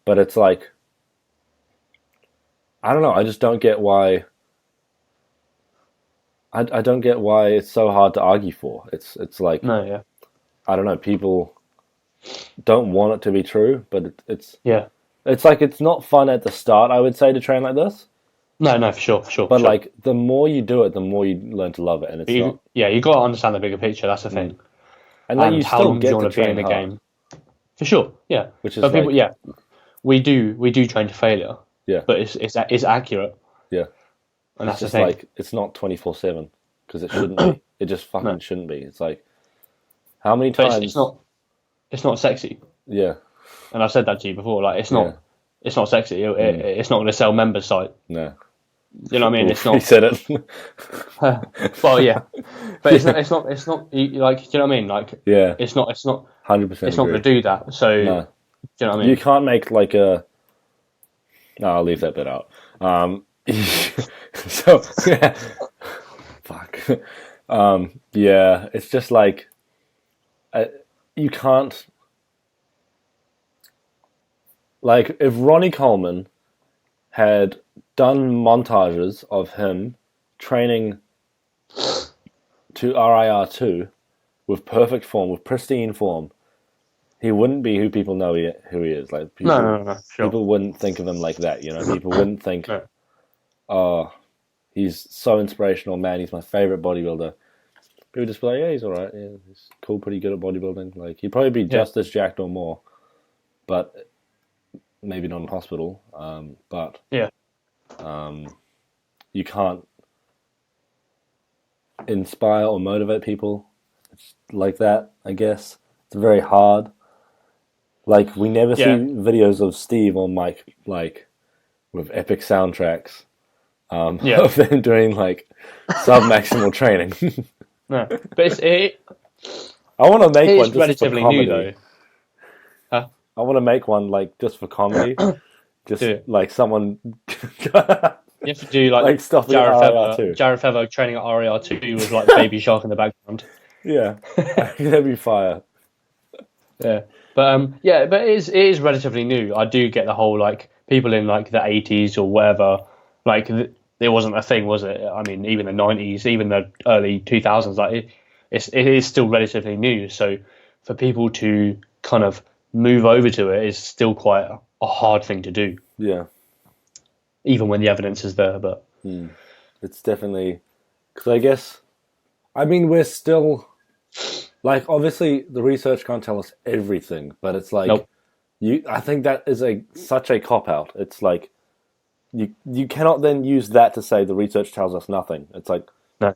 but it's like, I don't know, I just don't get why, I don't get why it's so hard to argue for. It's like, I don't know, people don't want it to be true, but it's like, it's not fun at the start, I would say, to train like this. No, for sure. But like, the more you do it, the more you learn to love it, and you got to understand the bigger picture. That's the thing. And then you how still long get do you want to to be train in the hard. game? For sure, yeah. Which is but people, like, we do train to failure. Yeah. But it's accurate. Yeah. And that's just the thing. like, it's not 24/7 because it shouldn't be. It just fucking shouldn't be. It's like, how many times? It's not sexy. Yeah. And I've said that to you before. Like, it's not sexy. It's not going to sell members site. No. You know what I mean? It's not. He said it. Well, yeah, but it's not. Like, do you know what I mean? Like, it's not. 100%. It's not going to do that. So, do you know what I mean? You can't make like a. No, I'll leave that bit out. So yeah, fuck. Yeah, it's just like, you can't. Like, if Ronnie Coleman had done montages of him training to RIR2 with perfect form, with pristine form, he wouldn't be who people know who he is. Like, people, No. Sure. People wouldn't think of him like that, you know? People wouldn't think, oh, he's so inspirational, man, he's my favorite bodybuilder. People just be like, yeah, he's alright, yeah, he's cool, pretty good at bodybuilding. Like, he'd probably be just as jacked or more, but maybe not in hospital. But you can't inspire or motivate people like that, I guess. It's very hard. Like, we never see videos of Steve or Mike, like, with epic soundtracks of them doing, like, sub-maximal training. No, but I want to make one just relatively for comedy. new, though. Huh? I want to make one, like, just for comedy. Just, like, someone... You have to do, like stuff with Jared Feather training at RER2 with, like, Baby Shark in the background. Yeah. That'd be fire. Yeah. But it is relatively new. I do get the whole, like, people in, like, the 80s or whatever, like, it wasn't a thing, was it? I mean, even the 90s, even the early 2000s, like, it is still relatively new. So for people to kind of move over to it is still quite a hard thing to do. Yeah. Even when the evidence is there, but... It's definitely... Because I guess... I mean, we're still... Like, obviously, the research can't tell us everything, but it's like... Nope. I think that is such a cop-out. It's like... You cannot then use that to say the research tells us nothing. It's like... No.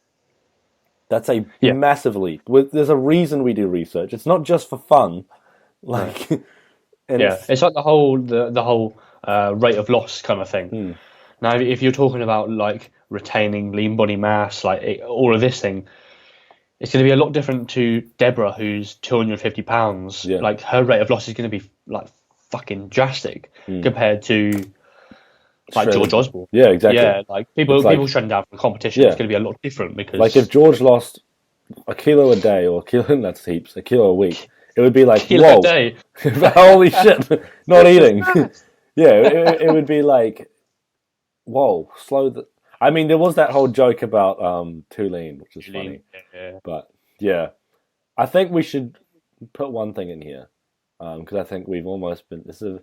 That's a massive leap. There's a reason we do research. It's not just for fun. Like... And It's like the whole rate of loss kind of thing. Now, if you're talking about like retaining lean body mass, like all of this thing, it's going to be a lot different to Deborah, who's 250 pounds. Yeah. Like her rate of loss is going to be like fucking drastic compared to like George Osborne. Yeah, exactly. Yeah, like people shutting down from competition. Yeah. It's going to be a lot different because like if George lost a kilo a day or a kilo, that's heaps, a kilo a week, it would be like, kilo whoa, a day. holy shit, not eating. Yeah, it would be like, whoa, I mean, there was that whole joke about too lean, which is funny. Yeah. But yeah, I think we should put one thing in here because I think we've almost been. This is a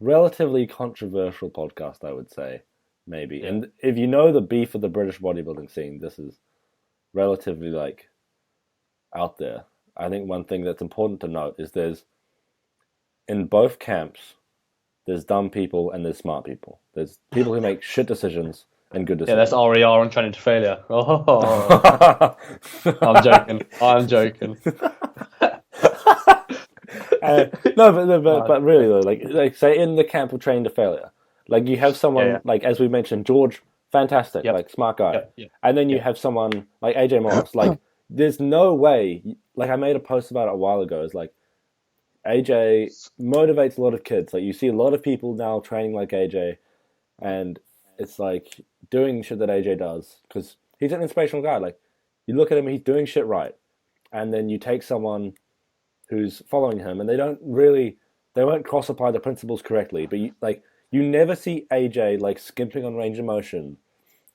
relatively controversial podcast, I would say, maybe. Yeah. And if you know the beef of the British bodybuilding scene, this is relatively like out there. I think one thing that's important to note is there's in both camps, there's dumb people and there's smart people. There's people who make shit decisions and good Yeah, decisions. that's RER on Training to Failure. Oh, I'm joking. But really though, like say in the camp of Training to Failure, like you have someone like as we mentioned, George, fantastic, like smart guy, and then you have someone like AJ Morris, like there's no way. Like I made a post about it a while ago. It's like AJ motivates a lot of kids. Like you see a lot of people now training like AJ, and it's like doing shit that AJ does because he's an inspirational guy. Like you look at him, he's doing shit right, and then you take someone who's following him, and they won't cross apply the principles correctly. But you never see AJ like skimping on range of motion,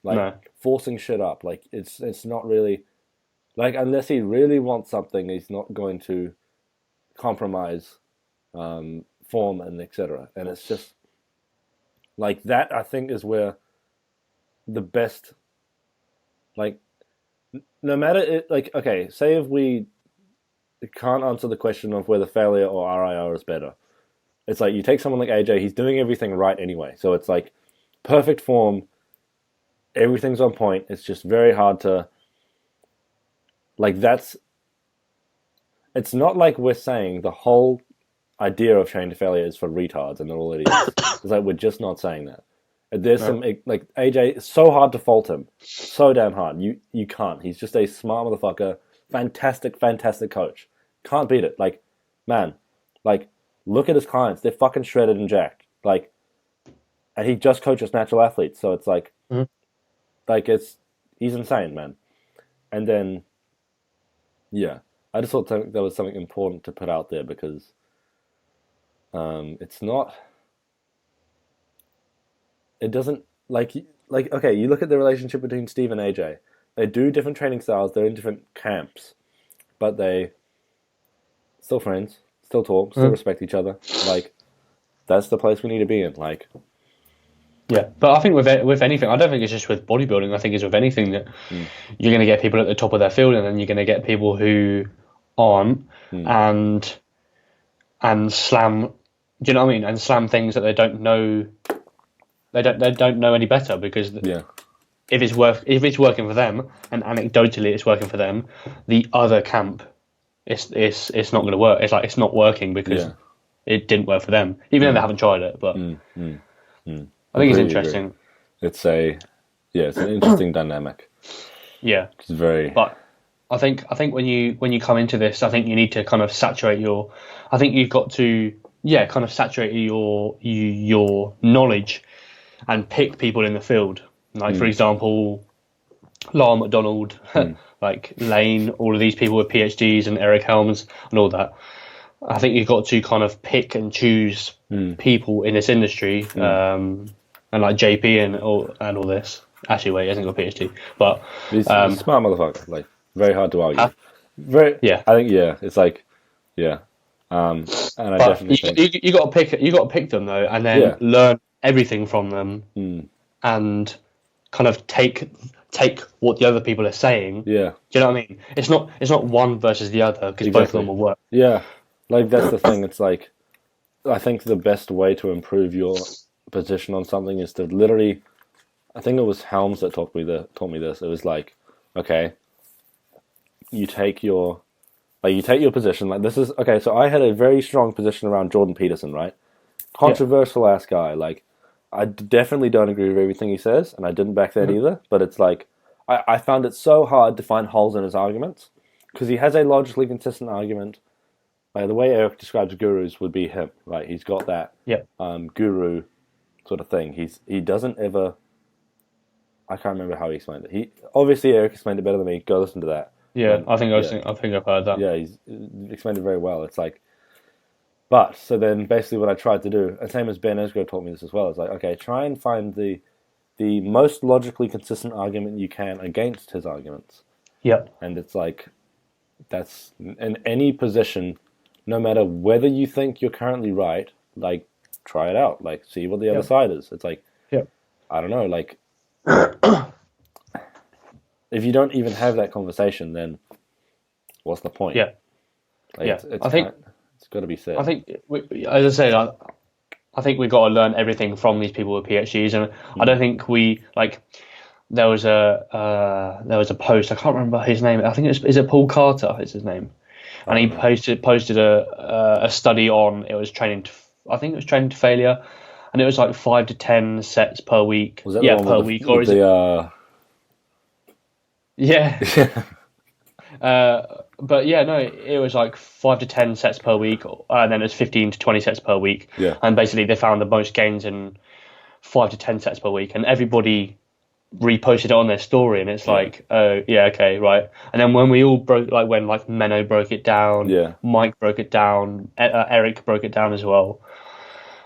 like forcing shit up. Like it's not really like unless he really wants something, he's not going to compromise form and etc. And it's just like that. I think is where the best, like, no matter it. Like, okay, say if we can't answer the question of whether failure or RIR is better. It's like you take someone like AJ, he's doing everything right anyway. So it's like perfect form, everything's on point. It's just very hard to, like it's not like we're saying the whole idea of Training to Failure is for retards and they're all idiots. It's like we're just not saying that. There's some, like AJ, it's so hard to fault him. So damn hard. You can't. He's just a smart motherfucker. Fantastic coach. Can't beat it. Like, man, like, look at his clients. They're fucking shredded and jacked. Like, and he just coaches natural athletes. So it's like, he's insane, man. And then, yeah, I just thought that was something important to put out there because it's not, it doesn't, like, okay, you look at the relationship between Steve and AJ. They do different training styles. They're in different camps, but they still friends, still talk, still respect each other. Like that's the place we need to be in. Like, yeah. But I think with anything, I don't think it's just with bodybuilding. I think it's with anything that you're going to get people at the top of their field, and then you're going to get people who aren't, and slam. Do you know what I mean? And slam things that they don't know. They don't know any better because if it's working for them, and anecdotally it's working for them, the other camp, it's not going to work. It's like it's not working because it didn't work for them, even though they haven't tried it. But I think it's interesting. Agree. It's an interesting dynamic. Yeah, it's very. But I think when you come into this, I think you need to kind of saturate your. I think you've got to kind of saturate your knowledge, and pick people in the field. Like, for example, Lyle McDonald, like Lane, all of these people with PhDs and Eric Helms and all that. I think you've got to kind of pick and choose people in this industry, and like JP and all this. Actually, wait, he hasn't got a PhD, but he's a smart motherfucker. Like, very hard to argue. I think it's like, and I definitely think you got to pick them though, and then learn everything from them, and kind of take what the other people are saying. Yeah. Do you know what I mean? It's not one versus the other because both of them will work. Yeah. Like that's the thing. It's like I think the best way to improve your position on something is to literally. I think it was Helms that taught me this. It was like, okay, you take your Like you take your position. Like this is okay. So I had a very strong position around Jordan Peterson, right? Controversial ass guy. Like I definitely don't agree with everything he says, and I didn't back that either. But it's like I found it so hard to find holes in his arguments because he has a logically consistent argument. Like the way Eric describes gurus would be him, right? He's got that guru sort of thing. He doesn't ever. I can't remember how he explained it. He obviously Eric explained it better than me. Go listen to that. Yeah, I think I've heard that. Yeah, he's explained it very well. It's like, but so then basically what I tried to do, and same as Ben Esgro taught me this as well. It's like, okay, try and find the most logically consistent argument you can against his arguments. Yeah, and it's like that's in any position, no matter whether you think you're currently right. Like, try it out. Like, see what the other side is. It's like, I don't know, like. If you don't even have that conversation, then what's the point? Yeah, like I think it's got to be said. I think, as I say, I think we've got to learn everything from these people with PhDs, and I don't think we like. There was a post. I can't remember his name. I think is it Paul Carter? Is his name? And he posted a study on it was training to failure, and it was like 5 to 10 sets per week. Was that per week, or is it? Yeah. But yeah, no, it was like 5 to 10 sets per week, and then it was 15 to 20 sets per week. Yeah. And basically, they found the most gains in 5 to 10 sets per week, and everybody reposted it on their story, and it's like, oh yeah, okay, right. And then when we all broke, like when like Menno broke it down, Mike broke it down, Eric broke it down as well.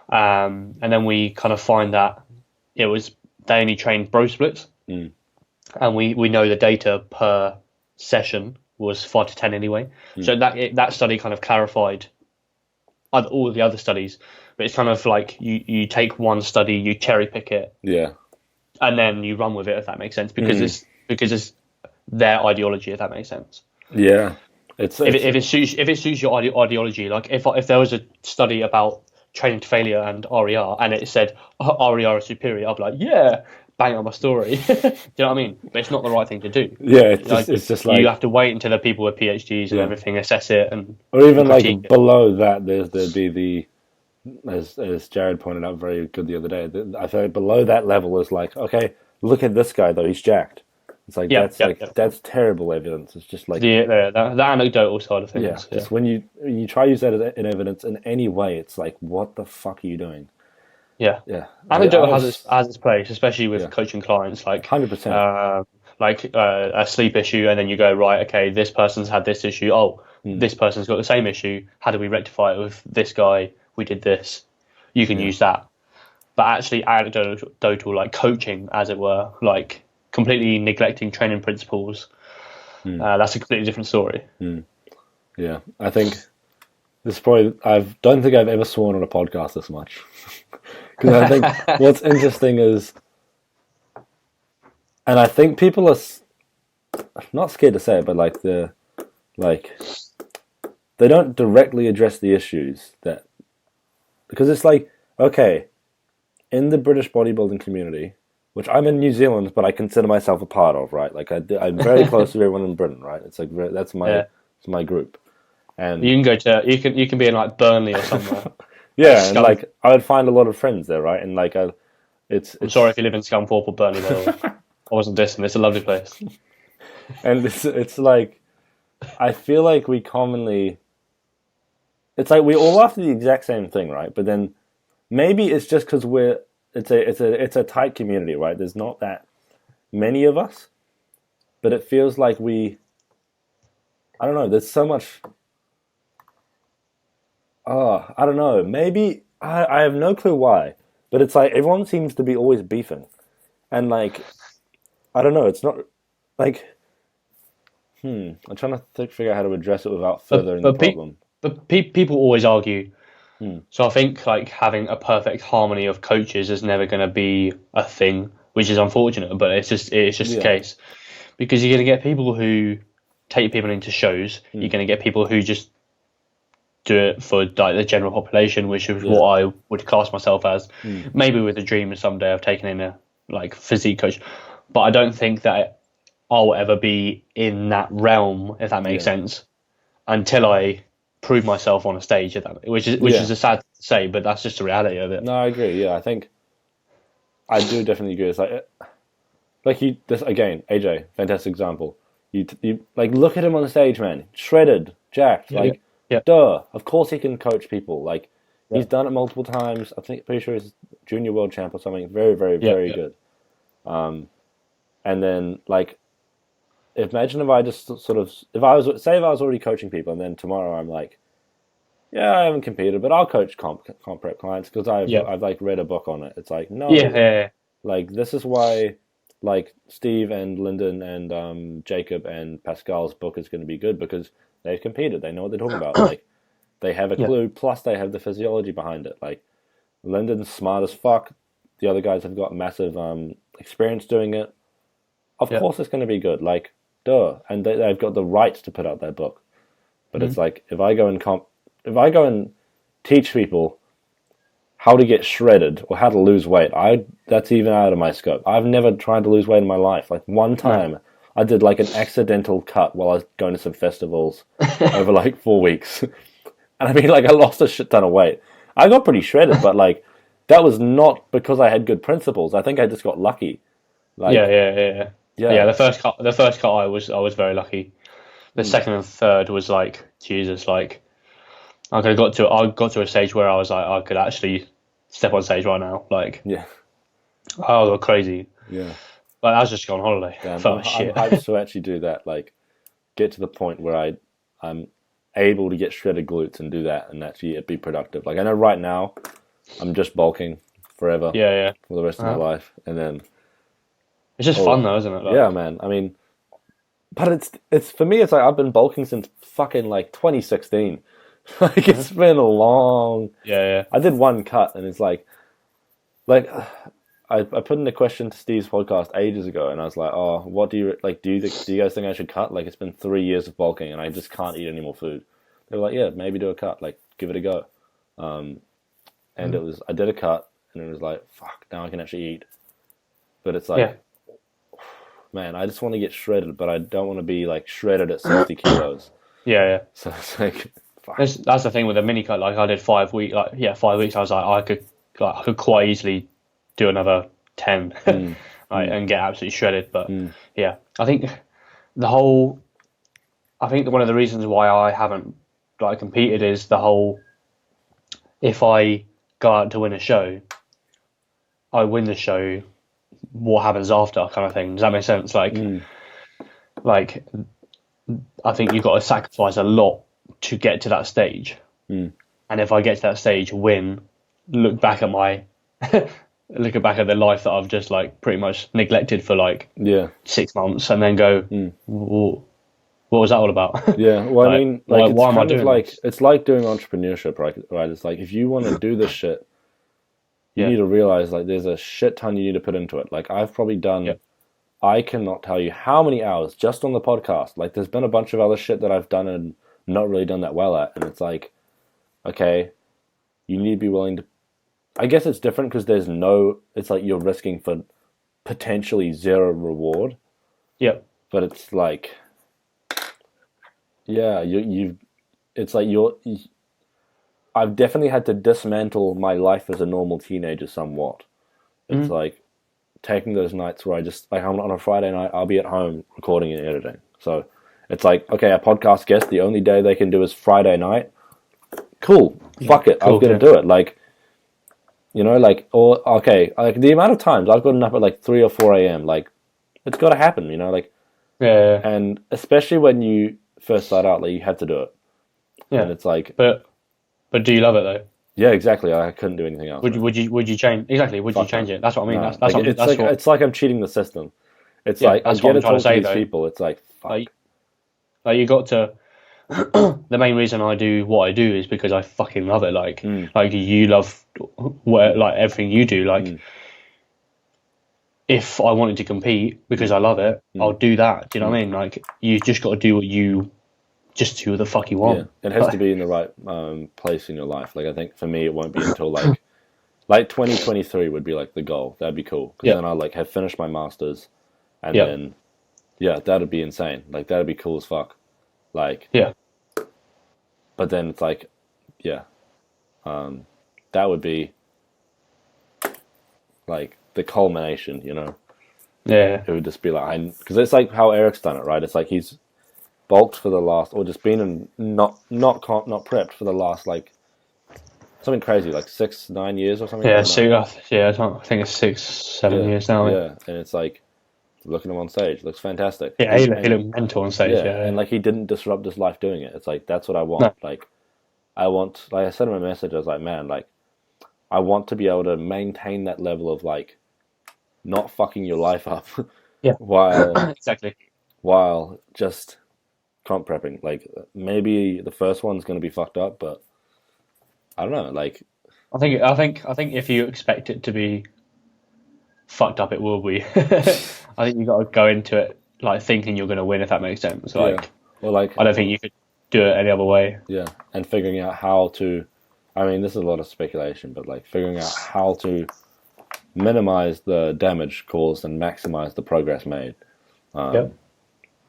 And then we kind of find that it was they only trained bro splits. And we know the data per session was 5 to 10 anyway. So that study kind of clarified all the other studies. But it's kind of like you take one study, you cherry pick it, and then you run with it, if that makes sense, because it's their ideology, if that makes sense. Yeah, if it suits your ideology, like if there was a study about training to failure and RER, and it said RER is superior, I'd be like, yeah. Bang on my story. Do you know what I mean? But it's not the right thing to do. Yeah, it's just like you have to wait until the people with PhDs and everything assess it, or even like below that, there'd be the as Jared pointed out very good the other day. I feel like below that level is like, okay, look at this guy though, he's jacked. It's like that's terrible evidence. It's just like the anecdotal side of things. Yeah, just when you try to use that as evidence in any way, it's like, what the fuck are you doing? Yeah. Anecdote has its place, especially with coaching clients. Like 100%. Like a sleep issue, and then you go, right, okay, this person's had this issue. Oh, this person's got the same issue. How do we rectify it with this guy? We did this. You can use that. But actually, anecdotal, like coaching, as it were, like completely neglecting training principles. That's a completely different story. Yeah, I think this is probably. I don't think I've ever sworn on a podcast this much. Because I think what's interesting is, and I think people are not scared to say it, but they don't directly address the issues because it's like, okay, in the British bodybuilding community, which I'm in New Zealand, but I consider myself a part of, right? Like I'm very close to everyone in Britain, right? It's like that's my group, and you can be in like Burnley or somewhere. Yeah, and like I would find a lot of friends there, right? And like I'm sorry if you live in Scunthorpe or Burnley, by the way. I wasn't dissing. It's a lovely place. And it's like I feel like we commonly, it's like we all after the exact same thing, right? But then maybe it's just because it's a tight community, right? There's not that many of us, but it feels like I don't know. There's so much. Oh, I don't know. Maybe I have no clue why, but it's like everyone seems to be always beefing, and like I don't know. It's not like I'm trying to figure out how to address it without furthering the problem. But people always argue. So I think like having a perfect harmony of coaches is never going to be a thing, which is unfortunate. But it's just the case, because you're going to get people who take people into shows. You're going to get people who just do it for like the general population, which is what I would class myself as. Maybe with a dream someday of taking in a like physique coach, but I don't think that I'll ever be in that realm, if that makes sense. until I prove myself on a stage, which is a sad to say, but that's just the reality of it. No, I agree. Yeah, I think I do definitely agree. It's like this again, AJ, fantastic example. You like look at him on the stage, man, shredded, jacked. Like, duh. Of course he can coach people. Like, he's done it multiple times. I think pretty sure he's junior world champ or something. Very, very, very good. And then like, imagine if I just sort of if I was already coaching people, and then tomorrow I'm like, yeah, I haven't competed, but I'll coach comp prep clients because I've like read a book on it. It's like no, like this is why. Like Steve and Lyndon and Jacob and Pascal's book is going to be good because they've competed. They know what they're talking about. Like they have a clue, plus they have the physiology behind it. Like Lyndon's smart as fuck. The other guys have got massive experience doing it. Of course, it's going to be good. Like duh, and they've got the right to put out their book. But it's like if I go and teach people how to get shredded or how to lose weight, that's even out of my scope. I've never tried to lose weight in my life. Like one time I did like an accidental cut while I was going to some festivals over like 4 weeks. And I mean, like I lost a shit ton of weight. I got pretty shredded, but like that was not because I had good principles. I think I just got lucky. Like, yeah. The first cut I was very lucky. The second and third was like Jesus. Like I got to a stage where I was like I could actually step on stage right now. Like I was crazy. Yeah, like I was just going on holiday. I'm hyped to actually do that. Like get to the point where I'm able to get shredded glutes and do that and actually be productive. Like I know right now I'm just bulking forever. For the rest of my life, and then it's just fun though, isn't it? Like, yeah, man. I mean, but it's for me. It's like I've been bulking since fucking like 2016. Like it's been a long. I did one cut, and it's like I put in a question to Steve's podcast ages ago, and I was like, oh, what do you like? Do you guys think I should cut? Like it's been 3 years of bulking, and I just can't eat any more food. They were like, yeah, maybe do a cut. Like give it a go. And I did a cut, and it was like, fuck, now I can actually eat. But it's like, man, I just want to get shredded, but I don't want to be like shredded at 60 kilos. So it's like. That's the thing with a mini cut. Like I did 5 weeks. 5 weeks. I was like, I could quite easily do another 10, and get absolutely shredded. But I think one of the reasons why I haven't like competed is the whole. If I go out to win a show, I win the show. What happens after, kind of thing? Does that make sense? Like I think you've got to sacrifice a lot to get to that stage, and if I get to that stage, win, look back at the life that I've just like pretty much neglected for like 6 months, and then go, what was that all about? Yeah, well, I mean, like, why am I doing this? It's like doing entrepreneurship, right? It's like if you want to do this shit, you need to realize like there's a shit ton you need to put into it. Like I've probably done. I cannot tell you how many hours just on the podcast. Like there's been a bunch of other shit that I've done and not really done that well at, and it's like, okay, you need to be willing to. I guess it's different because it's like you're risking for potentially zero reward. But it's like, it's like I've definitely had to dismantle my life as a normal teenager somewhat. It's like taking those nights where I just like on a Friday night I'll be at home recording and editing. So it's like, okay, a podcast guest, the only day they can do is Friday night. Cool. Fuck it. I'm going to do it. Like, you know, like, or, okay, like the amount of times I've gotten up at like 3 or 4 a.m., like, it's got to happen, you know, like, and especially when you first start out, like, you have to do it. And it's like, but do you love it though? Yeah, exactly. I couldn't do anything else. Would you change? Exactly. Would you change it? That's what I mean. No. It's like I'm cheating the system. It's like I get to talk to these people. It's like fuck. Like you got to. The main reason I do what I do is because I fucking love it. Like you love like everything you do. Like if I wanted to compete because I love it, I'll do that. Do you know what I mean? Like you just got to do what you do the fuck you want. Yeah. It has to be in the right place in your life. Like I think for me, it won't be until like 2023 would be like the goal. That'd be cool because then I'll like have finished my masters, and then that'd be insane. Like that'd be cool as fuck. Like But then it's like, yeah, that would be like the culmination, you know. Yeah. It would just be like, because it's like how Eric's done it, right? It's like he's bulked for the last, or just been in not prepped for the last like something crazy, like 6-9 years or something. Yeah, I don't know. I think it's 6-7 years now. Yeah, and it's like looking at him on stage, looks fantastic. Yeah, he looked mental on stage. Yeah, and like he didn't disrupt his life doing it. It's like that's what I want. No. Like I said in my message, I was like, man, like I want to be able to maintain that level of like not fucking your life up. Yeah. while exactly. while just comp prepping. Like maybe the first one's going to be fucked up, but I don't know. Like I think if you expect it to be fucked up, it will be. I think you got to go into it like thinking you're going to win, if that makes sense. Like, or like I don't think you could do it any other way. Yeah, and figuring out how to. I mean, this is a lot of speculation, but like figuring out how to minimize the damage caused and maximize the progress made.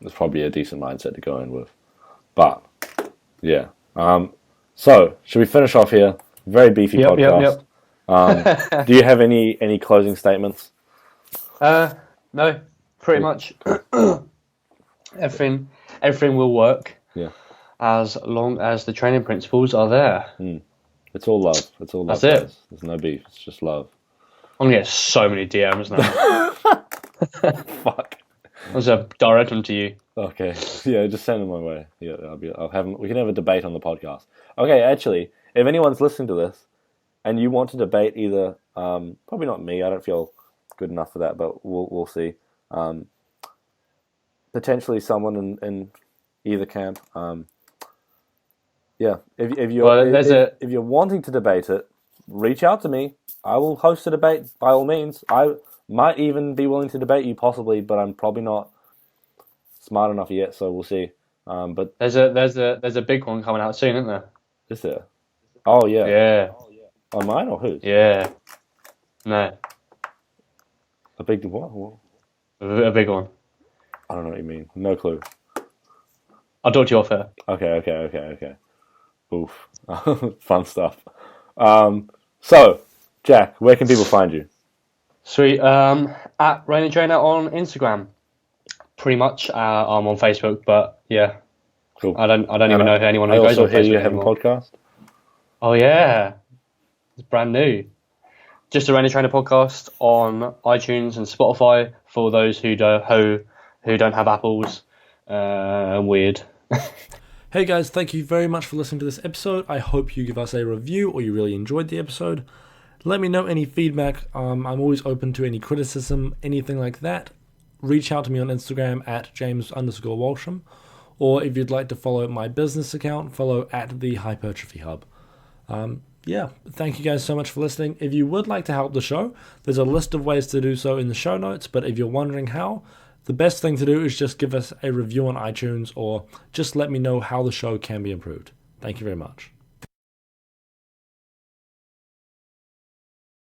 It's probably a decent mindset to go in with. But yeah. So should we finish off here? Very beefy podcast. Yep. Do you have any closing statements? No, pretty much. Everything will work. Yeah. As long as the training principles are there. It's all love. It's all love. That's it. Guys. There's no beef. It's just love. I'm gonna get so many DMs now. Fuck. There's a direct one to you. Okay. Yeah, just send them my way. Yeah, we can have a debate on the podcast. Okay, actually, if anyone's listening to this and you want to debate either, probably not me. I don't feel good enough for that, but we'll see. Potentially someone in either camp. Yeah, if you're wanting to debate it, reach out to me. I will host a debate by all means. I might even be willing to debate you possibly, but I'm probably not smart enough yet. So we'll see. But there's a big one coming out soon, isn't there? Is there? Oh yeah. Yeah. On mine or whose? Yeah. No. A big what? A big one. I don't know what you mean. No clue. I'll talk to you off air. Okay. Oof. Fun stuff. So, Jack, where can people find you? Sweet. At Rayner Trainer on Instagram. Pretty much. I'm on Facebook, but yeah. Cool. I don't even know if anyone who I goes also on hear Facebook you have anymore. a podcast. Oh yeah, it's brand new. Just a Rayner Trainer podcast on iTunes and Spotify for those who don't have Apples. Weird. Hey guys, thank you very much for listening to this episode. I hope you give us a review or you really enjoyed the episode. Let me know any feedback. I'm always open to any criticism, anything like that. Reach out to me on Instagram at James_Walsham. Or if you'd like to follow my business account, follow at the Hypertrophy Hub. Yeah, thank you guys so much for listening. If you would like to help the show, there's a list of ways to do so in the show notes. But if you're wondering how, the best thing to do is just give us a review on iTunes or just let me know how the show can be improved. Thank you very much.